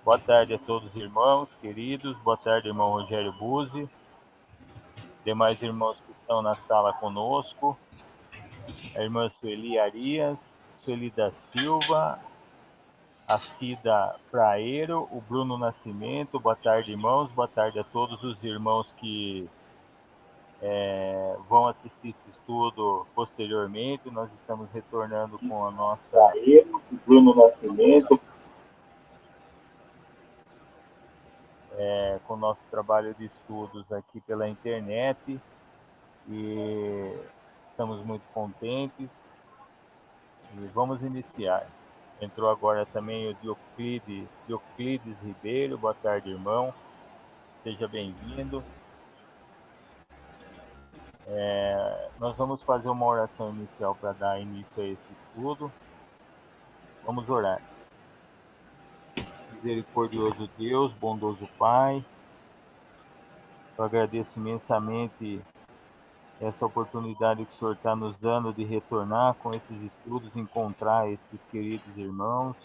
Boa tarde a todos os irmãos queridos. Boa tarde, irmão Rogério Buzzi. Demais irmãos que estão na sala conosco. A irmã Sueli Arias, Sueli da Silva, a Cida Praeiro, o Bruno Nascimento. Boa tarde, irmãos. Boa tarde a todos os irmãos que vão assistir esse estudo posteriormente. Nós estamos retornando com a nossa... o Bruno Nascimento. Com o nosso trabalho de estudos aqui pela internet, e estamos muito contentes e vamos iniciar. Entrou agora também o Dioclides Ribeiro. Boa tarde, irmão, seja bem-vindo. Nós vamos fazer uma oração inicial para dar início a esse estudo. Vamos orar. Misericordioso Deus, bondoso Pai, eu agradeço imensamente essa oportunidade que o Senhor está nos dando de retornar com esses estudos, encontrar esses queridos irmãos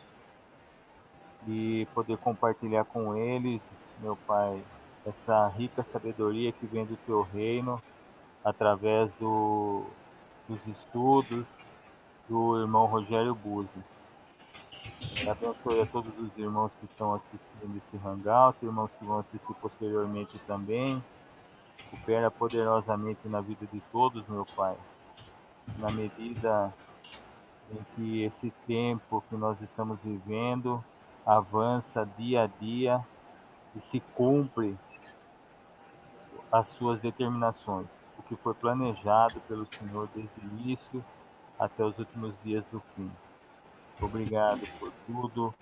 e poder compartilhar com eles, meu Pai, essa rica sabedoria que vem do Teu reino, através dos estudos do irmão Rogério Buzzi. Abençoe a todos os irmãos que estão assistindo esse hangout, irmãos que vão assistir posteriormente também. Opera poderosamente na vida de todos, meu Pai, na medida em que esse tempo que nós estamos vivendo avança dia a dia e se cumpre as suas determinações, o que foi planejado pelo Senhor desde o início até os últimos dias do fim. Obrigado por tudo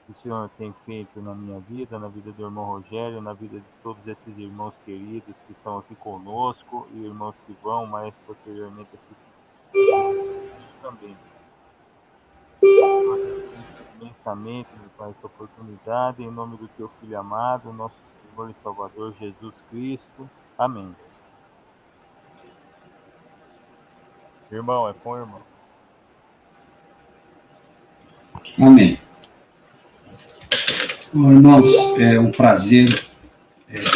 que o Senhor tem feito na minha vida, na vida do irmão Rogério, na vida de todos esses irmãos queridos que estão aqui conosco e irmãos que vão mais posteriormente assistir também. Imensamente, meu Pai, essa oportunidade, em nome do Teu Filho amado, nosso Senhor e Salvador Jesus Cristo. Amém. Irmão, é com o irmão. Amém. Bom, irmãos, é um prazer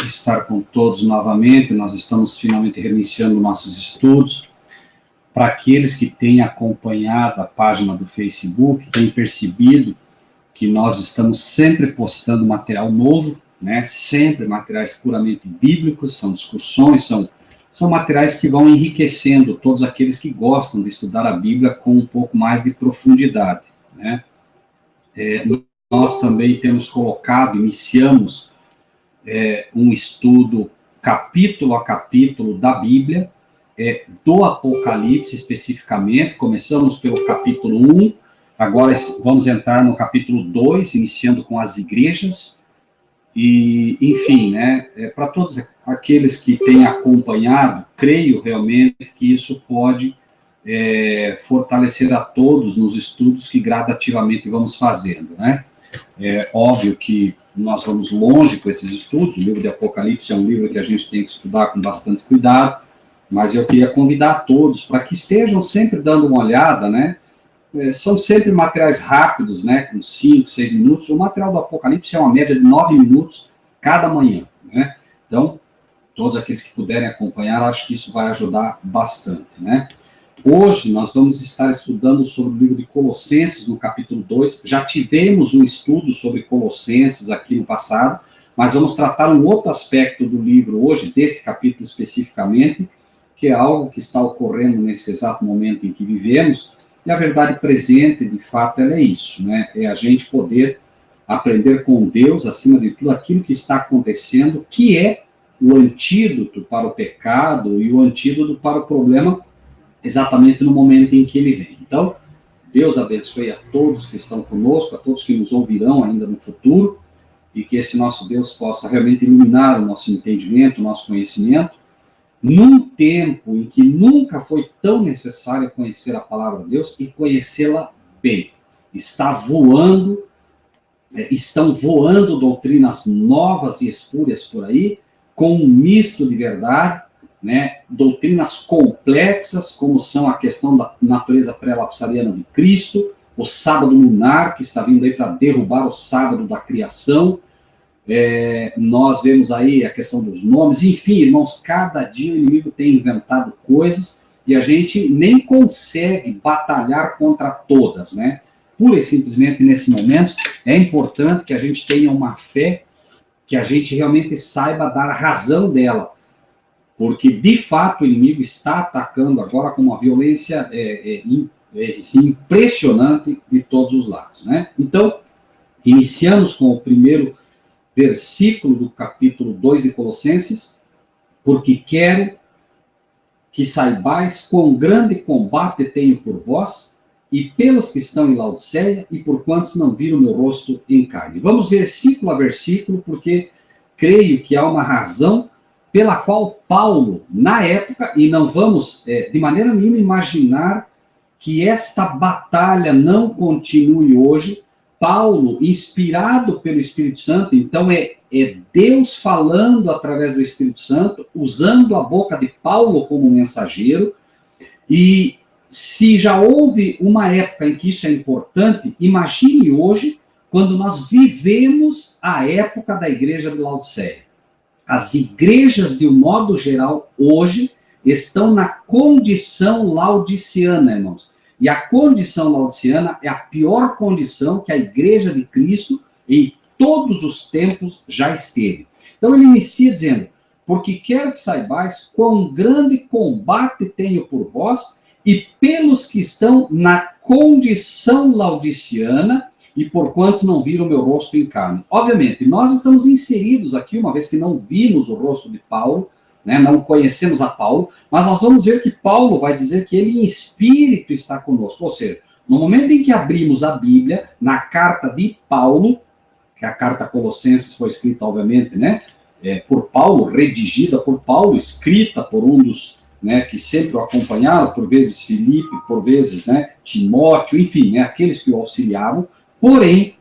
estar com todos novamente. Nós estamos finalmente reiniciando nossos estudos. Para aqueles que têm acompanhado a página do Facebook, têm percebido que nós estamos sempre postando material novo, né? Sempre materiais puramente bíblicos, são discussões, são materiais que vão enriquecendo todos aqueles que gostam de estudar a Bíblia com um pouco mais de profundidade, né? Nós também temos iniciamos um estudo capítulo a capítulo da Bíblia, do Apocalipse especificamente. Começamos pelo capítulo 1, agora vamos entrar no capítulo 2, iniciando com as igrejas, e, enfim, né, para todos aqueles que têm acompanhado, creio realmente que isso pode fortalecer a todos nos estudos que gradativamente vamos fazendo, né? É óbvio que nós vamos longe com esses estudos. O livro de Apocalipse é um livro que a gente tem que estudar com bastante cuidado, mas eu queria convidar todos para que estejam sempre dando uma olhada, né? São sempre materiais rápidos, né? Com 5, 6 minutos. O material do Apocalipse é uma média de 9 minutos cada manhã, né? Então, todos aqueles que puderem acompanhar, acho que isso vai ajudar bastante, né? Hoje nós vamos estar estudando sobre o livro de Colossenses, no capítulo 2. Já tivemos um estudo sobre Colossenses aqui no passado, mas vamos tratar um outro aspecto do livro hoje, desse capítulo especificamente, que é algo que está ocorrendo nesse exato momento em que vivemos, e a verdade presente, de fato, ela é isso, né? É a gente poder aprender com Deus, acima de tudo, aquilo que está acontecendo, que é o antídoto para o pecado e o antídoto para o problema, exatamente no momento em que ele vem. Então, Deus abençoe a todos que estão conosco, a todos que nos ouvirão ainda no futuro, e que esse nosso Deus possa realmente iluminar o nosso entendimento, o nosso conhecimento, num tempo em que nunca foi tão necessário conhecer a palavra de Deus e conhecê-la bem. Estão voando doutrinas novas e espúrias por aí, com um misto de verdade, né, doutrinas complexas, como são a questão da natureza pré-lapsariana de Cristo, o sábado lunar, que está vindo aí para derrubar o sábado da criação. Nós vemos aí a questão dos nomes, enfim, irmãos, cada dia o inimigo tem inventado coisas e a gente nem consegue batalhar contra todas, né? Pura e simplesmente nesse momento é importante que a gente tenha uma fé, que a gente realmente saiba dar razão dela, porque de fato o inimigo está atacando agora com uma violência impressionante de todos os lados, né? Então, iniciamos com o primeiro versículo do capítulo 2 de Colossenses: porque quero que saibais quão grande combate tenho por vós e pelos que estão em Laodiceia e por quantos não viram meu rosto em carne. Vamos versículo a versículo, porque creio que há uma razão pela qual Paulo, na época, e não vamos de maneira nenhuma imaginar que esta batalha não continue hoje. Paulo, inspirado pelo Espírito Santo, então é Deus falando através do Espírito Santo, usando a boca de Paulo como mensageiro. E se já houve uma época em que isso é importante, imagine hoje, quando nós vivemos a época da igreja de Laodiceia. As igrejas, de um modo geral, hoje, estão na condição laodiceana, irmãos. E a condição laodiceana é a pior condição que a igreja de Cristo em todos os tempos já esteve. Então ele inicia dizendo: porque quero que saibais quão grande combate tenho por vós e pelos que estão na condição laodiceana e por quantos não viram meu rosto em carne. Obviamente, nós estamos inseridos aqui, uma vez que não vimos o rosto de Paulo, né, não conhecemos a Paulo, mas nós vamos ver que Paulo vai dizer que ele em espírito está conosco. Ou seja, no momento em que abrimos a Bíblia, na carta de Paulo, que a carta a Colossenses foi escrita, obviamente, né, por Paulo, redigida por Paulo, escrita por um dos, né, que sempre o acompanharam, por vezes Filipe, por vezes, né, Timóteo, enfim, né, aqueles que o auxiliavam. Porém,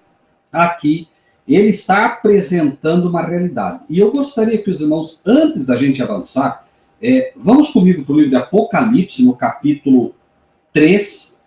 aqui ele está apresentando uma realidade. E eu gostaria que os irmãos, antes da gente avançar, vamos comigo para o livro de Apocalipse, no capítulo 3,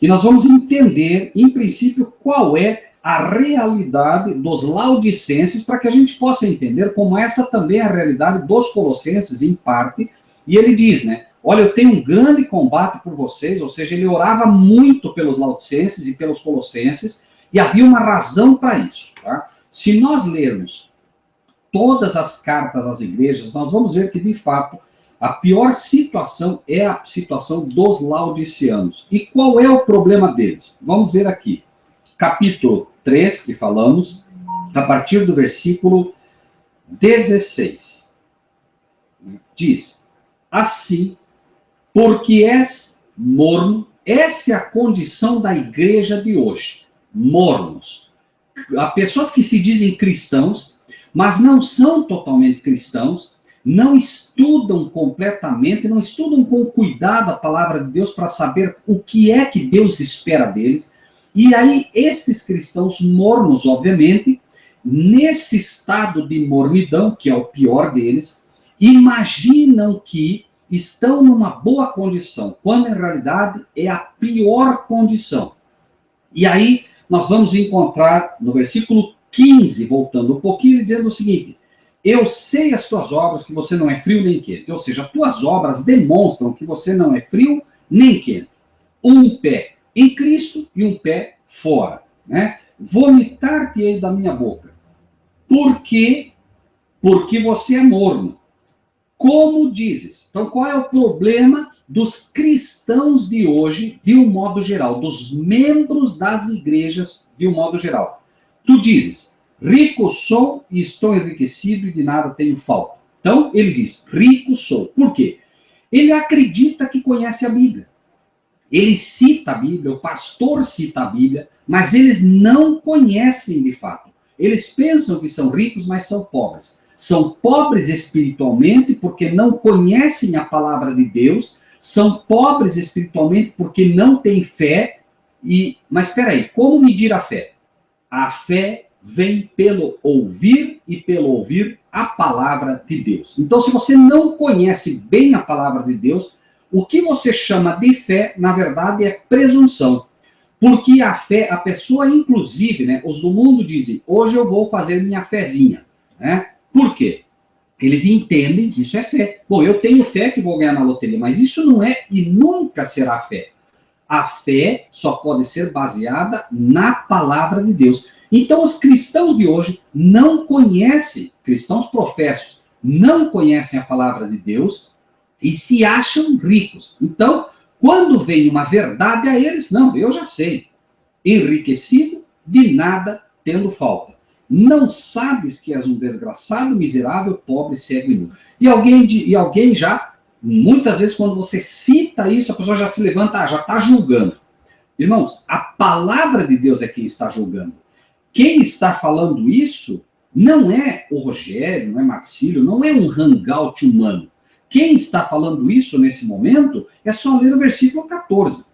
e nós vamos entender, em princípio, qual é a realidade dos laodicenses, para que a gente possa entender como essa também é a realidade dos colossenses, em parte. E ele diz, né, olha, eu tenho um grande combate por vocês, ou seja, ele orava muito pelos laodicenses e pelos colossenses, e havia uma razão para isso. Tá? Se nós lermos todas as cartas às igrejas, nós vamos ver que, de fato, a pior situação é a situação dos laodiceanos. E qual é o problema deles? Vamos ver aqui. Capítulo 3, que falamos, a partir do versículo 16. Diz: assim, porque és morno, essa é a condição da igreja de hoje. Mornos. Há pessoas que se dizem cristãos, mas não são totalmente cristãos, não estudam completamente, não estudam com cuidado a palavra de Deus para saber o que é que Deus espera deles. E aí, esses cristãos mornos, obviamente, nesse estado de mornidão, que é o pior deles, imaginam que estão numa boa condição, quando em realidade é a pior condição. E aí, nós vamos encontrar no versículo 15, voltando um pouquinho, dizendo o seguinte: eu sei as tuas obras, que você não é frio nem quente. Ou seja, as tuas obras demonstram que você não é frio nem quente. Um pé em Cristo e um pé fora. Né? Vomitar-te-ei da minha boca. Por quê? Porque você é morno. Como dizes? Então, qual é o problema dos cristãos de hoje, de um modo geral, dos membros das igrejas, de um modo geral? Tu dizes: rico sou e estou enriquecido e de nada tenho falta. Então, ele diz: rico sou. Por quê? Ele acredita que conhece a Bíblia. Ele cita a Bíblia, o pastor cita a Bíblia, mas eles não conhecem de fato. Eles pensam que são ricos, mas são pobres. São pobres espiritualmente porque não conhecem a palavra de Deus, são pobres espiritualmente porque não têm fé. Mas espera aí, como medir a fé? A fé vem pelo ouvir e pelo ouvir a palavra de Deus. Então, se você não conhece bem a palavra de Deus, o que você chama de fé, na verdade, é presunção. Porque a fé, a pessoa, inclusive, né, os do mundo dizem, hoje eu vou fazer minha fezinha. Né? Por quê? Eles entendem que isso é fé. Bom, eu tenho fé que vou ganhar na loteria, mas isso não é e nunca será fé. A fé só pode ser baseada na palavra de Deus. Então, os cristãos de hoje não conhecem, cristãos professos, não conhecem a palavra de Deus e se acham ricos. Então, quando vem uma verdade a eles, não, eu já sei. Enriquecido, de nada tendo falta. Não sabes que és um desgraçado, miserável, pobre, cego e nu. E alguém já, muitas vezes, quando você cita isso, a pessoa já se levanta, já está julgando. Irmãos, a palavra de Deus é quem está julgando. Quem está falando isso não é o Rogério, não é Marcílio, não é um hangout humano. Quem está falando isso nesse momento é só ler o versículo 14.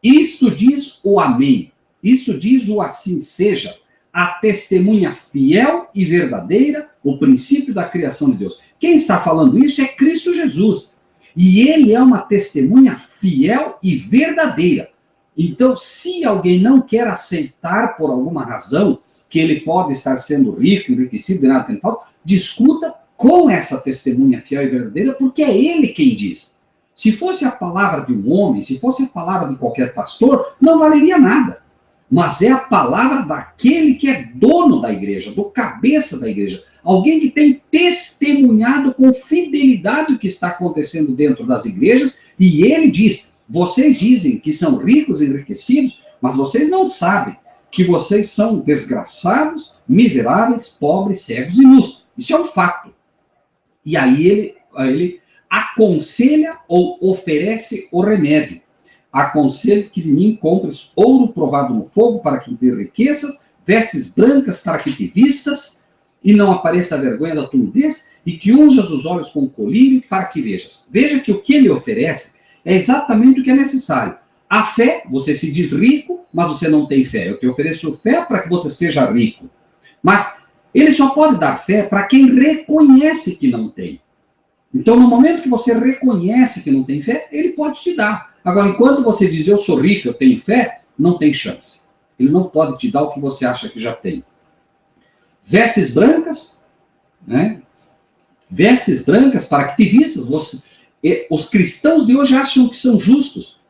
Isto diz o amém. Isso diz o assim seja. A testemunha fiel e verdadeira, o princípio da criação de Deus. Quem está falando isso é Cristo Jesus. E ele é uma testemunha fiel e verdadeira. Então, se alguém não quer aceitar por alguma razão que ele pode estar sendo rico, enriquecido, de nada tendo falta, discuta com essa testemunha fiel e verdadeira, porque é ele quem diz. Se fosse a palavra de um homem, se fosse a palavra de qualquer pastor, não valeria nada. Mas é a palavra daquele que é dono da igreja, do cabeça da igreja. Alguém que tem testemunhado com fidelidade o que está acontecendo dentro das igrejas, e ele diz, vocês dizem que são ricos, enriquecidos, mas vocês não sabem que vocês são desgraçados, miseráveis, pobres, cegos e nus. Isso é um fato. E aí ele aconselha ou oferece o remédio. Aconselho que de mim compres ouro provado no fogo para que te riquezas, vestes brancas para que te vistas, e não apareça a vergonha da tua nudez, e que unjas os olhos com colírio para que vejas. Veja que o que ele oferece é exatamente o que é necessário. A fé, você se diz rico, mas você não tem fé. Eu te ofereço fé para que você seja rico. Mas ele só pode dar fé para quem reconhece que não tem. Então, no momento que você reconhece que não tem fé, ele pode te dar. Agora, enquanto você diz, eu sou rico, eu tenho fé, não tem chance. Ele não pode te dar o que você acha que já tem. Vestes brancas, né? Vestes brancas para que te vistas. Os cristãos de hoje acham que são justos.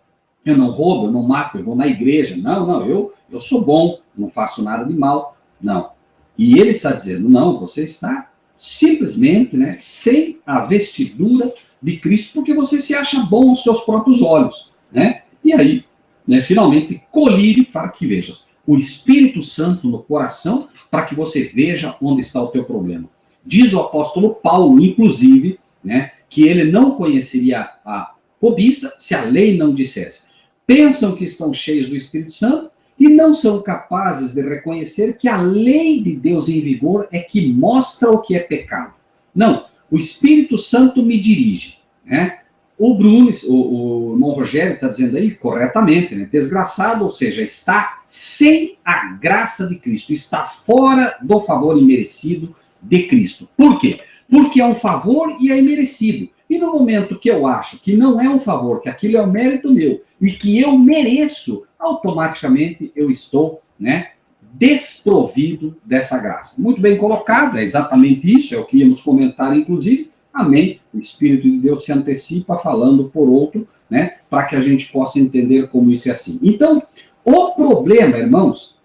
Eu não roubo, eu não mato, eu vou na igreja. Não, eu sou bom, não faço nada de mal. Não. E ele está dizendo, não, você está simplesmente, né, sem a vestidura de Cristo, porque você se acha bom aos seus próprios olhos. Né? E aí, né, finalmente, colírio para que vejas. O Espírito Santo no coração para que você veja onde está o teu problema. Diz o apóstolo Paulo, inclusive, né, que ele não conheceria a cobiça se a lei não dissesse. Pensam que estão cheios do Espírito Santo e não são capazes de reconhecer que a lei de Deus em vigor é que mostra o que é pecado. Não, o Espírito Santo me dirige. Né? O Bruno, o irmão Rogério está dizendo aí corretamente, né? Desgraçado, ou seja, está sem a graça de Cristo, está fora do favor imerecido de Cristo. Por quê? Porque é um favor e é imerecido. E no momento que eu acho que não é um favor, que aquilo é um mérito meu, e que eu mereço, automaticamente eu estou, né, desprovido dessa graça. Muito bem colocado, é exatamente isso, é o que íamos comentar, inclusive. Amém. O Espírito de Deus se antecipa falando por outro, né, para que a gente possa entender como isso é assim. Então, o problema, irmãos,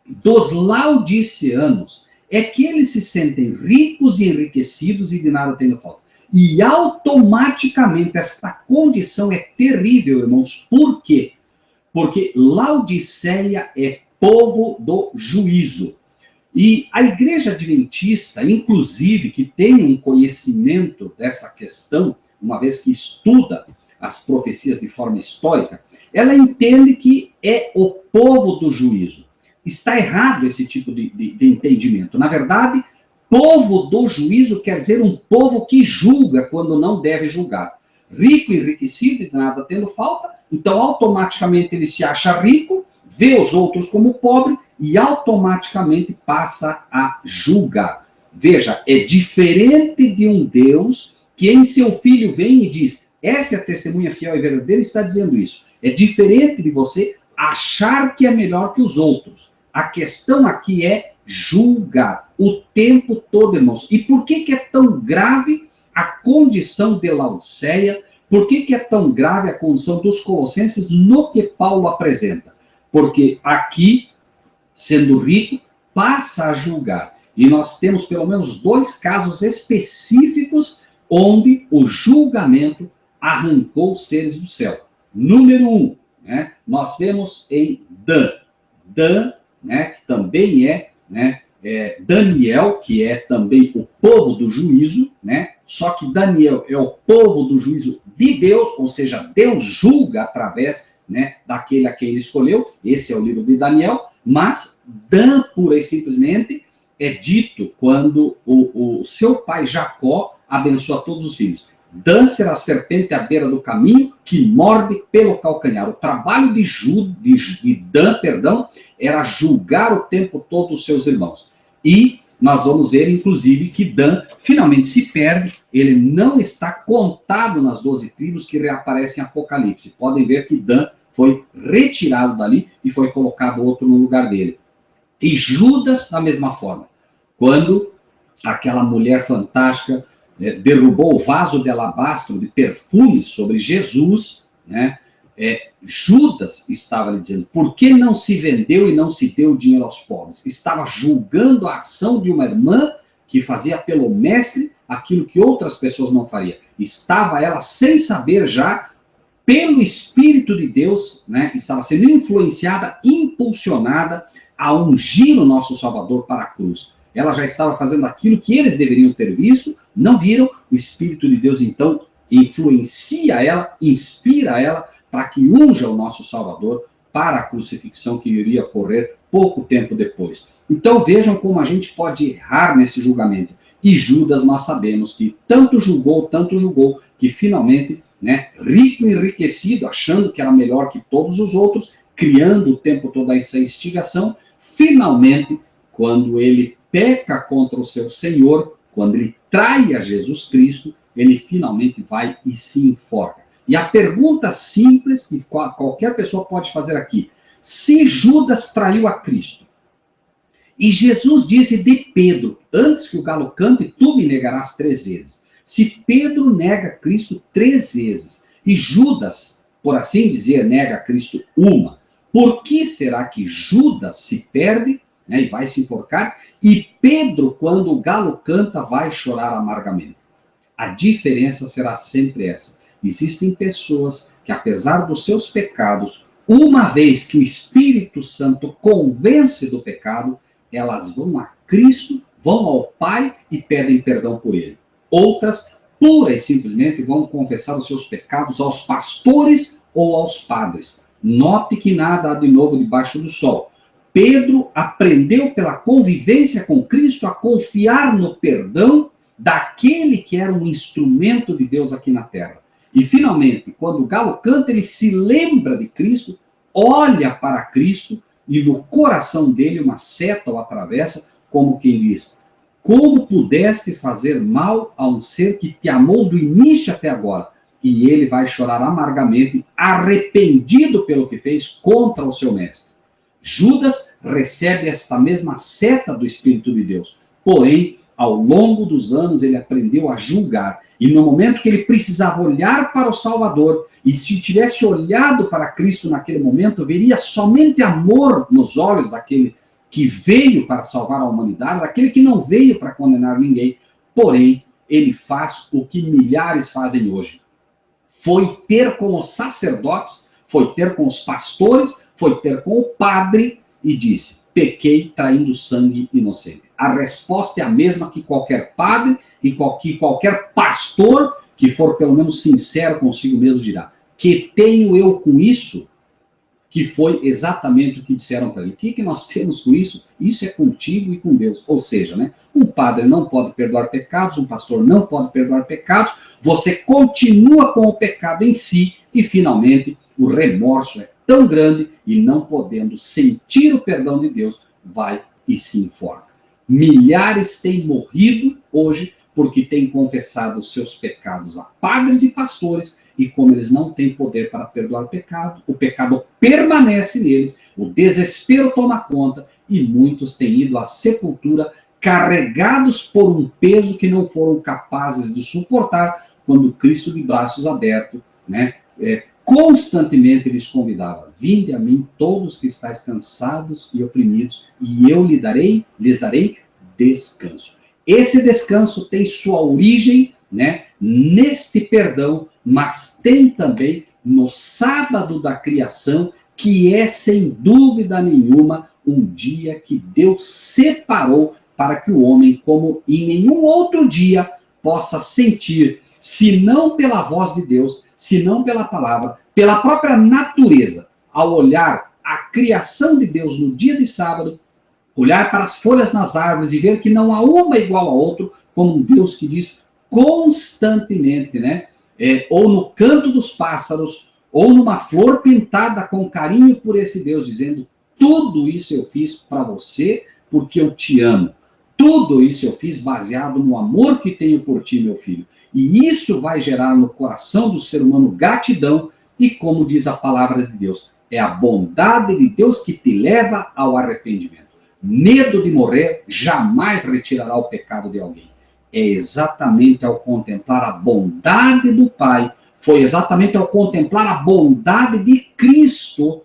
dos laodiceanos é que eles se sentem ricos e enriquecidos e de nada tendo falta. E automaticamente esta condição é terrível, irmãos. Por quê? Porque Laodiceia é povo do juízo. E a igreja adventista, inclusive, que tem um conhecimento dessa questão, uma vez que estuda as profecias de forma histórica, ela entende que é o povo do juízo. Está errado esse tipo de entendimento. Na verdade, povo do juízo quer dizer um povo que julga quando não deve julgar. Rico, enriquecido e nada tendo falta, então automaticamente ele se acha rico, vê os outros como pobre e automaticamente passa a julgar. Veja, é diferente de um Deus que em seu Filho vem e diz, essa é a testemunha fiel e verdadeira, está dizendo isso. É diferente de você achar que é melhor que os outros. A questão aqui é julgar o tempo todo, irmãos. E por que é tão grave a condição de Laodiceia? Por que é tão grave a condição dos colossenses no que Paulo apresenta? Porque aqui, sendo rico, passa a julgar. E nós temos pelo menos 2 casos específicos onde o julgamento arrancou os seres do céu. Número 1, né, nós vemos em Dan, né, que também Daniel, que é também o povo do juízo, né? Só que Daniel é o povo do juízo de Deus, ou seja, Deus julga através, né, daquele a quem ele escolheu. Esse é o livro de Daniel. Mas Dan, pura e simplesmente, é dito quando o seu pai Jacó abençoa todos os filhos. Dan será a serpente à beira do caminho que morde pelo calcanhar. O trabalho de Dan, era julgar o tempo todo os seus irmãos. E nós vamos ver, inclusive, que Dan finalmente se perde. Ele não está contado nas 12 tribos que reaparecem em Apocalipse. Podem ver que Dan foi retirado dali e foi colocado outro no lugar dele. E Judas, da mesma forma. Quando aquela mulher fantástica derrubou o vaso de alabastro de perfume sobre Jesus, né? Judas estava lhe dizendo, por que não se vendeu e não se deu dinheiro aos pobres? Estava julgando a ação de uma irmã que fazia pelo mestre aquilo que outras pessoas não fariam. Estava ela, sem saber já, pelo Espírito de Deus, né? Estava sendo influenciada, impulsionada a ungir o nosso Salvador para a cruz. Ela já estava fazendo aquilo que eles deveriam ter visto, não viram. O Espírito de Deus, então, influencia ela, inspira ela, para que unja o nosso Salvador para a crucifixão que iria ocorrer pouco tempo depois. Então vejam como a gente pode errar nesse julgamento. E Judas, nós sabemos que tanto julgou, que finalmente, né, rico e enriquecido, achando que era melhor que todos os outros, criando o tempo todo essa instigação, finalmente, quando ele peca contra o seu Senhor, quando ele trai a Jesus Cristo, ele finalmente vai e se enforca. E a pergunta simples que qualquer pessoa pode fazer aqui: se Judas traiu a Cristo, e Jesus disse de Pedro, antes que o galo cante, tu me negarás 3 vezes. Se Pedro nega Cristo 3 vezes, e Judas, por assim dizer, nega Cristo uma, por que será que Judas se perde, né, e vai se enforcar, e Pedro, quando o galo canta, vai chorar amargamente? A diferença será sempre essa. Existem pessoas que, apesar dos seus pecados, uma vez que o Espírito Santo convence do pecado, elas vão a Cristo, vão ao Pai e pedem perdão por ele. Outras, pura e simplesmente, vão confessar os seus pecados aos pastores ou aos padres. Note que nada há de novo debaixo do sol. Pedro aprendeu pela convivência com Cristo a confiar no perdão daquele que era um instrumento de Deus aqui na terra. E, finalmente, quando o galo canta, ele se lembra de Cristo, olha para Cristo, e no coração dele uma seta o atravessa, como quem diz, como pudeste fazer mal a um ser que te amou do início até agora? E ele vai chorar amargamente, arrependido pelo que fez contra o seu mestre. Judas recebe esta mesma seta do Espírito de Deus, porém, ao longo dos anos, ele aprendeu a julgar. E no momento que ele precisava olhar para o Salvador, e se tivesse olhado para Cristo naquele momento, veria somente amor nos olhos daquele que veio para salvar a humanidade, daquele que não veio para condenar ninguém. Porém, ele faz o que milhares fazem hoje. Foi ter com os sacerdotes, foi ter com os pastores, foi ter com o padre e disse, pequei traindo sangue inocente. A resposta é a mesma que qualquer padre e qualquer pastor que for pelo menos sincero consigo mesmo dirá. Que tenho eu com isso? Que foi exatamente o que disseram para ele. O que nós temos com isso? Isso é contigo e com Deus. Ou seja, né, um padre não pode perdoar pecados, um pastor não pode perdoar pecados, você continua com o pecado em si e finalmente o remorso é tão grande e não podendo sentir o perdão de Deus, vai e se enforca. Milhares têm morrido hoje porque têm confessado os seus pecados a padres e pastores e como eles não têm poder para perdoar o pecado permanece neles, o desespero toma conta, e muitos têm ido à sepultura carregados por um peso que não foram capazes de suportar, quando Cristo, de braços abertos, né, constantemente lhes convidava: vinde a mim todos que estáis cansados e oprimidos, e eu lhes darei descanso. Esse descanso tem sua origem, né, neste perdão, mas tem também no sábado da criação, que é, sem dúvida nenhuma, um dia que Deus separou para que o homem, como em nenhum outro dia, possa sentir, se não pela voz de Deus, se não pela palavra, pela própria natureza, ao olhar a criação de Deus no dia de sábado, olhar para as folhas nas árvores e ver que não há uma igual a outra, como um Deus que diz constantemente, né? Ou no canto dos pássaros, ou numa flor pintada com carinho por esse Deus, dizendo: tudo isso eu fiz para você porque eu te amo. Tudo isso eu fiz baseado no amor que tenho por ti, meu filho. E isso vai gerar no coração do ser humano gratidão, e como diz a palavra de Deus, é a bondade de Deus que te leva ao arrependimento. Medo de morrer jamais retirará o pecado de alguém. É exatamente ao contemplar a bondade do Pai, foi exatamente ao contemplar a bondade de Cristo,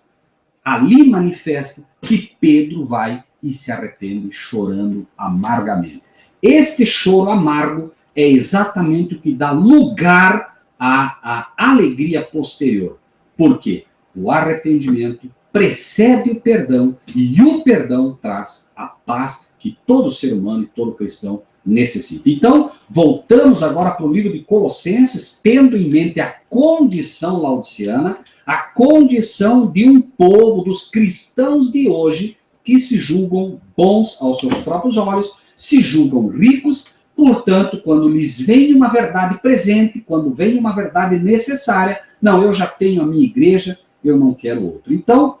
ali manifesta, que Pedro vai e se arrepende, chorando amargamente. Este choro amargo é exatamente o que dá lugar à alegria posterior. Por quê? O arrependimento precede o perdão, e o perdão traz a paz que todo ser humano e todo cristão necessita. Então, voltamos agora para o livro de Colossenses, tendo em mente a condição laodiceana, a condição de um povo, dos cristãos de hoje, que se julgam bons aos seus próprios olhos, se julgam ricos, portanto, quando lhes vem uma verdade presente, quando vem uma verdade necessária, não, eu já tenho a minha igreja, eu não quero outro. Então,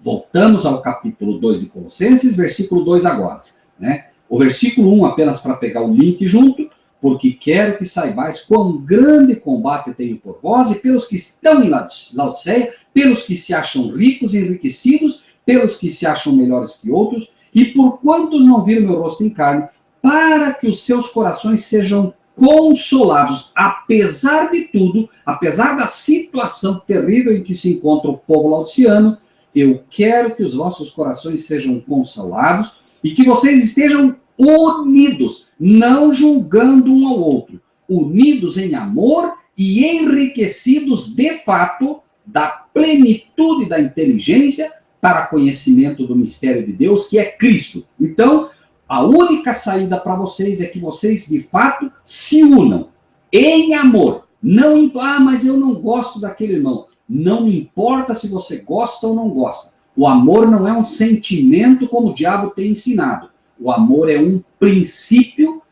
voltamos ao capítulo 2 de Colossenses, versículo 2 agora, né? O versículo 1, apenas para pegar o link junto: porque quero que saibais quão grande combate tenho por vós e pelos que estão em Laodiceia, pelos que se acham ricos e enriquecidos, pelos que se acham melhores que outros, e por quantos não viram meu rosto em carne, para que os seus corações sejam consolados, apesar de tudo, apesar da situação terrível em que se encontra o povo laodiceano. Eu quero que os vossos corações sejam consolados e que vocês estejam unidos, não julgando um ao outro, unidos em amor e enriquecidos de fato da plenitude da inteligência para conhecimento do mistério de Deus, que é Cristo. Então, a única saída para vocês é que vocês, de fato, se unam em amor. Não, mas eu não gosto daquele irmão. Não importa se você gosta ou não gosta. O amor não é um sentimento como o diabo tem ensinado. O amor é um princípio,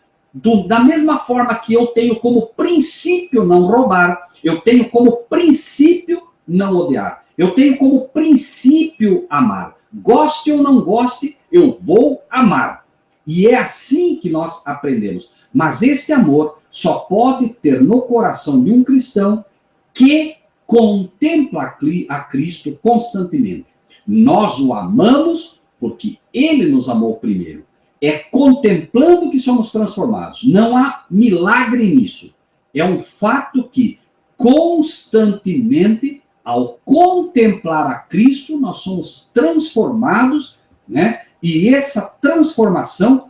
da mesma forma que eu tenho como princípio não roubar, eu tenho como princípio não odiar, eu tenho como princípio amar. Goste ou não goste, eu vou amar. E é assim que nós aprendemos. Mas esse amor só pode ter no coração de um cristão que contempla a Cristo constantemente. Nós o amamos porque ele nos amou primeiro. É contemplando que somos transformados. Não há milagre nisso. É um fato que constantemente, ao contemplar a Cristo, nós somos transformados, né? E essa transformação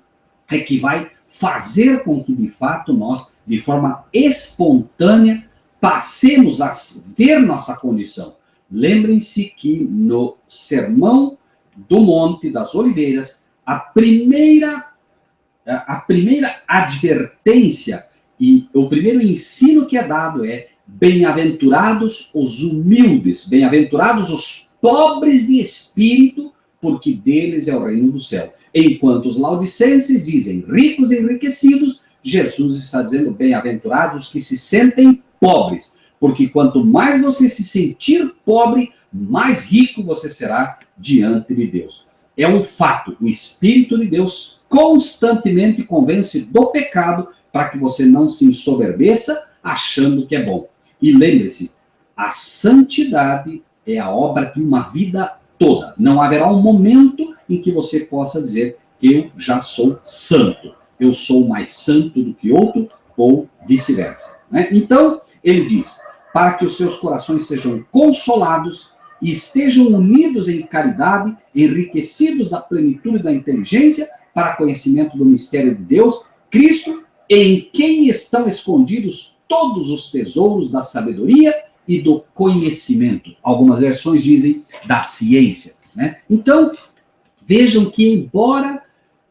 é que vai fazer com que, de fato, nós, de forma espontânea, passemos a ver nossa condição. Lembrem-se que no Sermão do Monte das Oliveiras, a primeira advertência e o primeiro ensino que é dado é: bem-aventurados os humildes, bem-aventurados os pobres de espírito, porque deles é o reino do céu. Enquanto os laodicenses dizem ricos e enriquecidos, Jesus está dizendo bem-aventurados os que se sentem pobres, porque quanto mais você se sentir pobre, mais rico você será diante de Deus. É um fato, o Espírito de Deus constantemente convence do pecado para que você não se ensoberbeça achando que é bom. E lembre-se, a santidade é a obra de uma vida toda. Não haverá um momento em que você possa dizer, eu já sou santo, eu sou mais santo do que outro, ou vice-versa, né? Então, ele diz, para que os seus corações sejam consolados e estejam unidos em caridade, enriquecidos da plenitude da inteligência, para conhecimento do mistério de Deus, Cristo, em quem estão escondidos todos os tesouros da sabedoria e do conhecimento. Algumas versões dizem da ciência, né? Então, vejam que embora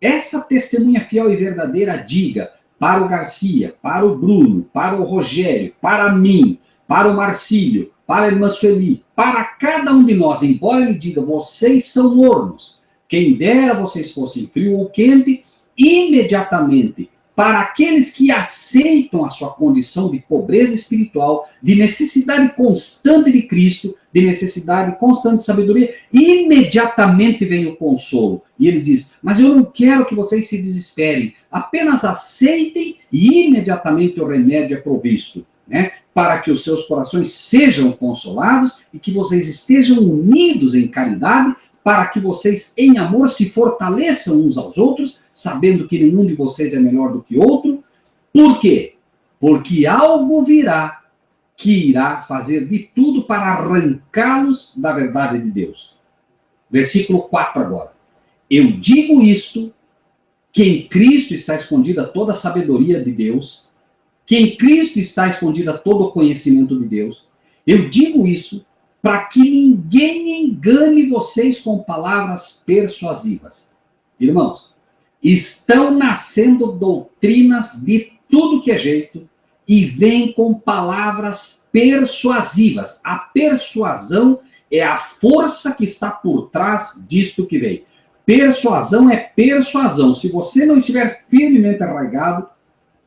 essa testemunha fiel e verdadeira diga para o Garcia, para o Bruno, para o Rogério, para mim, para o Marcílio, para a irmã Sueli, para cada um de nós, embora ele diga, vocês são mornos, quem dera vocês fossem frio ou quente, imediatamente, para aqueles que aceitam a sua condição de pobreza espiritual, de necessidade constante de Cristo, de necessidade constante de sabedoria, imediatamente vem o consolo. E ele diz, mas eu não quero que vocês se desesperem, apenas aceitem e imediatamente o remédio é provisto, né? Para que os seus corações sejam consolados e que vocês estejam unidos em caridade, para que vocês, em amor, se fortaleçam uns aos outros, sabendo que nenhum de vocês é melhor do que outro. Por quê? Porque algo virá que irá fazer de tudo para arrancá-los da verdade de Deus. Versículo 4 agora. Eu digo isto, que em Cristo está escondida toda a sabedoria de Deus, que em Cristo está escondida todo o conhecimento de Deus. Eu digo isso para que ninguém engane vocês com palavras persuasivas. Irmãos, estão nascendo doutrinas de tudo que é jeito e vêm com palavras persuasivas. A persuasão é a força que está por trás disto que vem. Persuasão é persuasão. Se você não estiver firmemente arraigado,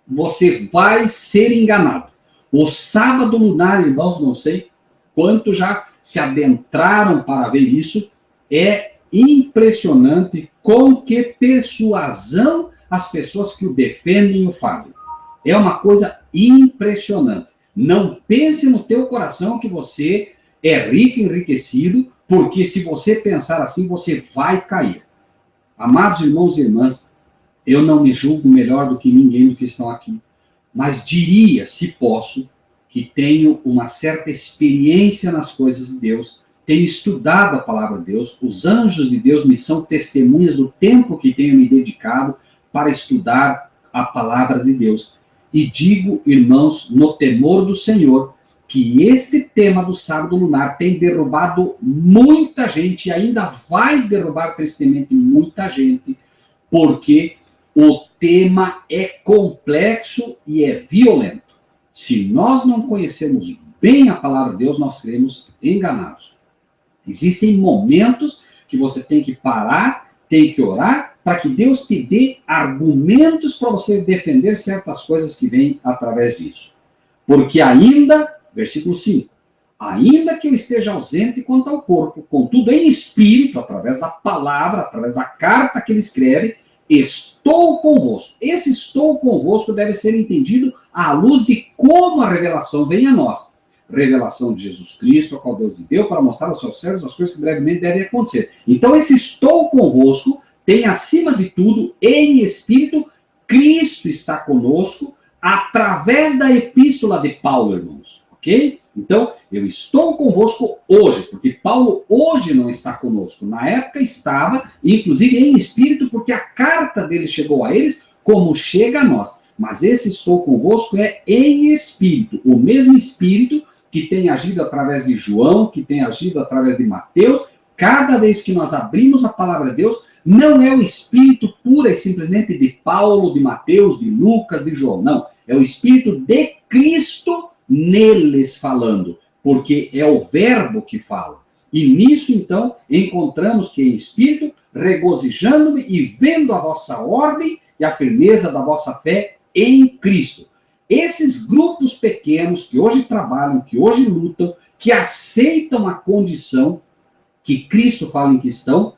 você vai ser enganado. O sábado lunar, irmãos, não sei quanto já se adentraram para ver isso, é impressionante com que persuasão as pessoas que o defendem o fazem. É uma coisa impressionante. Não pense no teu coração que você é rico e enriquecido, porque se você pensar assim, você vai cair. Amados irmãos e irmãs, eu não me julgo melhor do que ninguém do que estão aqui, mas diria, se posso, que tenho uma certa experiência nas coisas de Deus, tenho estudado a palavra de Deus, os anjos de Deus me são testemunhas do tempo que tenho me dedicado para estudar a palavra de Deus. E digo, irmãos, no temor do Senhor, que este tema do sábado lunar tem derrubado muita gente, e ainda vai derrubar tristemente muita gente, porque o tema é complexo e é violento. Se nós não conhecermos bem a palavra de Deus, nós seremos enganados. Existem momentos que você tem que parar, tem que orar, para que Deus te dê argumentos para você defender certas coisas que vêm através disso. Porque ainda, versículo 5, ainda que eu esteja ausente quanto ao corpo, contudo em espírito, através da palavra, através da carta que ele escreve, estou convosco. Esse estou convosco deve ser entendido à luz de como a revelação vem a nós. Revelação de Jesus Cristo, a qual Deus lhe deu para mostrar aos seus servos as coisas que brevemente devem acontecer. Então, esse estou convosco tem, acima de tudo, em espírito, Cristo está conosco através da epístola de Paulo, irmãos. Ok? Então, eu estou convosco hoje, porque Paulo hoje não está conosco. Na época estava, inclusive em espírito, porque a carta dele chegou a eles, como chega a nós. Mas esse estou convosco é em espírito. O mesmo espírito que tem agido através de João, que tem agido através de Mateus. Cada vez que nós abrimos a palavra de Deus, não é o espírito pura e simplesmente de Paulo, de Mateus, de Lucas, de João. Não. É o espírito de Cristo neles falando, porque é o verbo que fala. E nisso, então, encontramos que em espírito, regozijando-me e vendo a vossa ordem e a firmeza da vossa fé em Cristo. Esses grupos pequenos que hoje trabalham, que hoje lutam, que aceitam a condição que Cristo fala em que estão,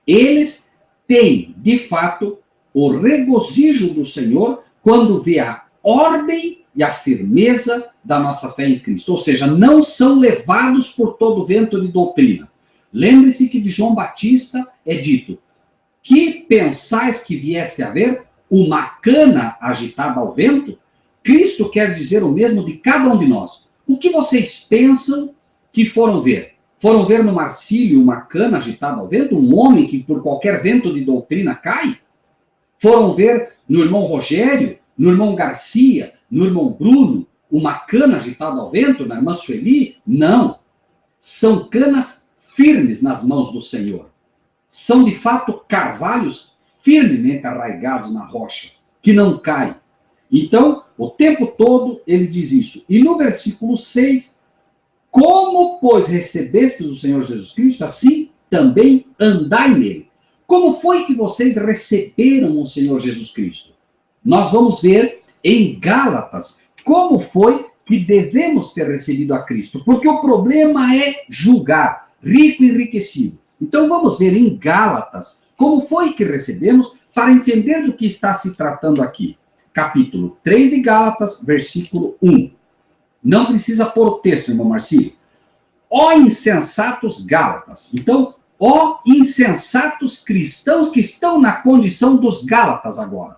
eles têm, de fato, o regozijo do Senhor quando vê a ordem e a firmeza da nossa fé em Cristo. Ou seja, não são levados por todo vento de doutrina. Lembre-se que de João Batista é dito: que pensais que viesse a haver uma cana agitada ao vento? Cristo quer dizer o mesmo de cada um de nós. O que vocês pensam que foram ver? Foram ver no Marcílio uma cana agitada ao vento? Um homem que por qualquer vento de doutrina cai? Foram ver no irmão Rogério, no irmão Garcia, no irmão Bruno, uma cana agitada ao vento, na irmã Sueli? Não. São canas firmes nas mãos do Senhor. São, de fato, carvalhos firmemente arraigados na rocha, que não caem. Então, o tempo todo ele diz isso. E no versículo 6, como, pois, recebestes o Senhor Jesus Cristo, assim também andai nele. Como foi que vocês receberam o Senhor Jesus Cristo? Nós vamos ver em Gálatas como foi que devemos ter recebido a Cristo. Porque o problema é julgar, rico e enriquecido. Então vamos ver em Gálatas como foi que recebemos, para entender do que está se tratando aqui. Capítulo 3 de Gálatas, versículo 1. Não precisa pôr o texto, irmão Marcílio. Ó insensatos Gálatas. Então, ó insensatos cristãos que estão na condição dos Gálatas agora.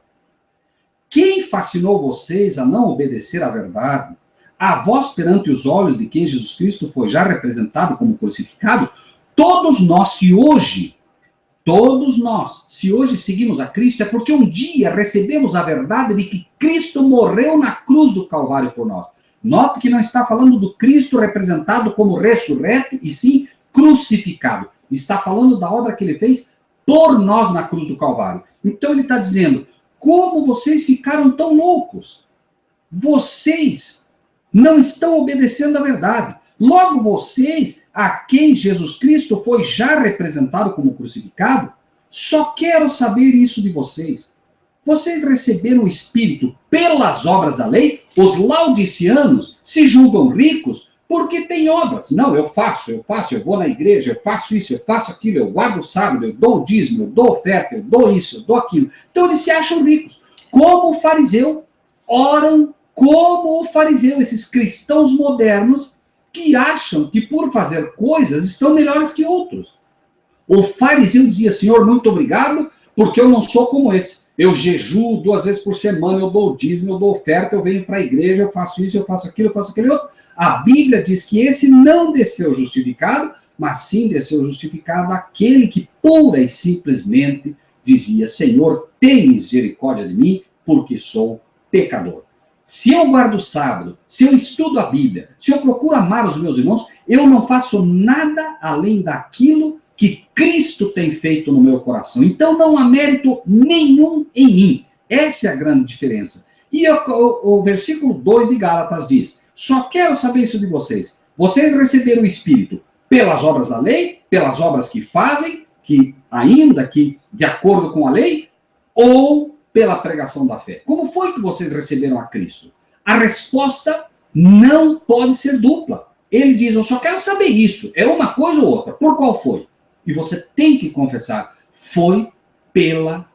Quem fascinou vocês a não obedecer à verdade? A vós perante os olhos de quem Jesus Cristo foi já representado como crucificado? Todos nós, se hoje seguimos a Cristo, é porque um dia recebemos a verdade de que Cristo morreu na cruz do Calvário por nós. Note que não está falando do Cristo representado como ressurreto, e sim crucificado. Está falando da obra que ele fez por nós na cruz do Calvário. Então ele está dizendo: como vocês ficaram tão loucos? Vocês não estão obedecendo à verdade. Logo vocês, a quem Jesus Cristo foi já representado como crucificado, só quero saber isso de vocês. Vocês receberam o Espírito pelas obras da lei? Os laodiceanos se julgam ricos porque têm obras. Não, eu vou na igreja, eu faço isso, eu faço aquilo, eu guardo o sábado, eu dou o dízimo, eu dou oferta, eu dou isso, eu dou aquilo. Então eles se acham ricos. Como o fariseu, oram como o fariseu, esses cristãos modernos que acham que por fazer coisas estão melhores que outros. O fariseu dizia: Senhor, muito obrigado, porque eu não sou como esse. Eu jejuo 2 vezes por semana, eu dou dízimo, eu dou oferta, eu venho para a igreja, eu faço isso, eu faço aquilo, eu faço aquele outro. A Bíblia diz que esse não desceu justificado, mas sim desceu justificado aquele que pura e simplesmente dizia: Senhor, tem misericórdia de mim, porque sou pecador. Se eu guardo o sábado, se eu estudo a Bíblia, se eu procuro amar os meus irmãos, eu não faço nada além daquilo que Cristo tem feito no meu coração. Então não há mérito nenhum em mim. Essa é a grande diferença. E o versículo 2 de Gálatas diz: só quero saber isso de vocês. Vocês receberam o Espírito pelas obras da lei, pelas obras que fazem, que ainda que de acordo com a lei, ou pela pregação da fé? Como foi que vocês receberam a Cristo? A resposta não pode ser dupla. Ele diz: eu só quero saber isso. É uma coisa ou outra. Por qual foi? E você tem que confessar: foi pela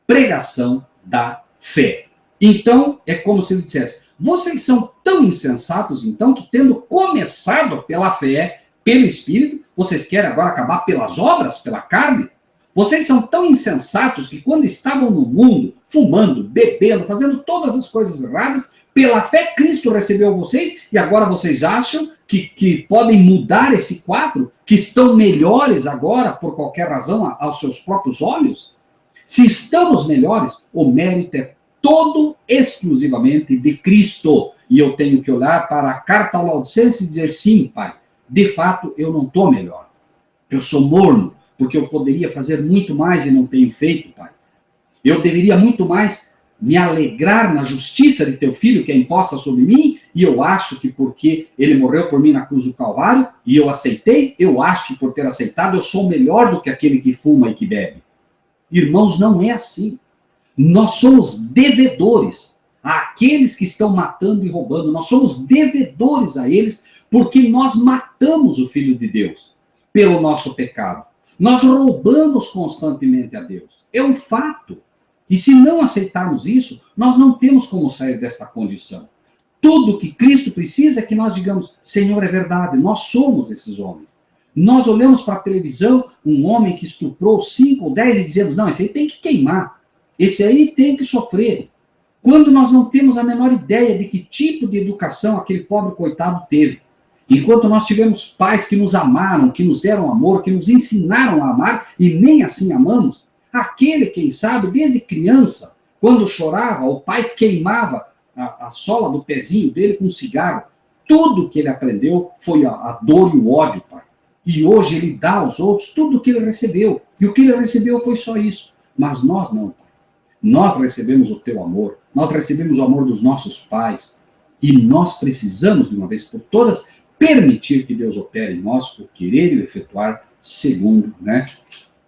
pregação da fé. Então, é como se ele dissesse: vocês são tão insensatos, então, que tendo começado pela fé, pelo Espírito, vocês querem agora acabar pelas obras, pela carne? Vocês são tão insensatos que quando estavam no mundo, fumando, bebendo, fazendo todas as coisas erradas, pela fé Cristo recebeu vocês, e agora vocês acham que podem mudar esse quadro, que estão melhores agora por qualquer razão aos seus próprios olhos? Se estamos melhores, o mérito é todo exclusivamente de Cristo. E eu tenho que olhar para a carta ao Laodicense e dizer: sim, Pai, de fato eu não estou melhor. Eu sou morno, porque eu poderia fazer muito mais e não tenho feito, Pai. Eu deveria muito mais me alegrar na justiça de teu filho que é imposta sobre mim, e eu acho que porque ele morreu por mim na cruz do Calvário, e eu aceitei, eu acho que por ter aceitado eu sou melhor do que aquele que fuma e que bebe. Irmãos, não é assim. Nós somos devedores àqueles que estão matando e roubando. Nós somos devedores a eles porque nós matamos o Filho de Deus pelo nosso pecado. Nós roubamos constantemente a Deus. É um fato. E se não aceitarmos isso, nós não temos como sair desta condição. Tudo que Cristo precisa é que nós digamos, Senhor, é verdade, nós somos esses homens. Nós olhamos para a televisão, um homem que estuprou 5 ou 10 e dizemos, não, esse aí tem que queimar, esse aí tem que sofrer. Quando nós não temos a menor ideia de que tipo de educação aquele pobre coitado teve. Enquanto nós tivemos pais que nos amaram, que nos deram amor, que nos ensinaram a amar e nem assim amamos, aquele, quem sabe, desde criança, quando chorava, o pai queimava a sola do pezinho dele com um cigarro. Tudo que ele aprendeu foi a dor e o ódio, pai. E hoje ele dá aos outros tudo o que ele recebeu. E o que ele recebeu foi só isso. Mas nós não, pai. Nós recebemos o teu amor, nós recebemos o amor dos nossos pais. E nós precisamos, de uma vez por todas, permitir que Deus opere em nós o querer e o efetuar segundo, né,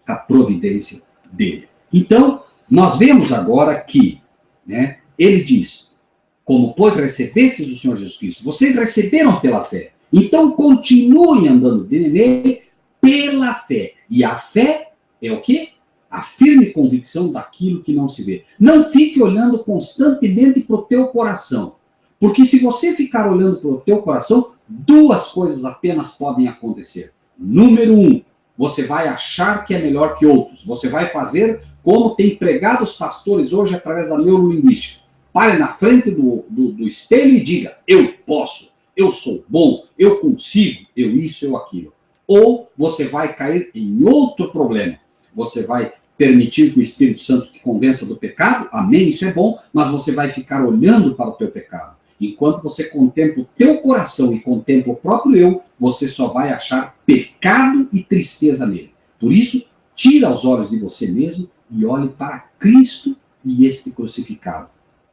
a providência dele. Então, nós vemos agora que, né, ele diz, como pois recebestes o Senhor Jesus Cristo, vocês receberam pela fé, então continuem andando nele pela fé. E a fé é o quê? A firme convicção daquilo que não se vê. Não fique olhando constantemente para o teu coração, porque se você ficar olhando para o teu coração, duas coisas apenas podem acontecer. Número 1, você vai achar que é melhor que outros. Você vai fazer como tem pregado os pastores hoje através da neurolinguística. Pare na frente do espelho e diga, eu posso, eu sou bom, eu consigo, eu isso, eu aquilo. Ou você vai cair em outro problema. Você vai permitir que o Espírito Santo te convença do pecado, amém, isso é bom, mas você vai ficar olhando para o teu pecado. Enquanto você contempla o teu coração e contempla o próprio eu, você só vai achar pecado e tristeza nele. Por isso, tira os olhos de você mesmo e olhe para Cristo e este crucificado.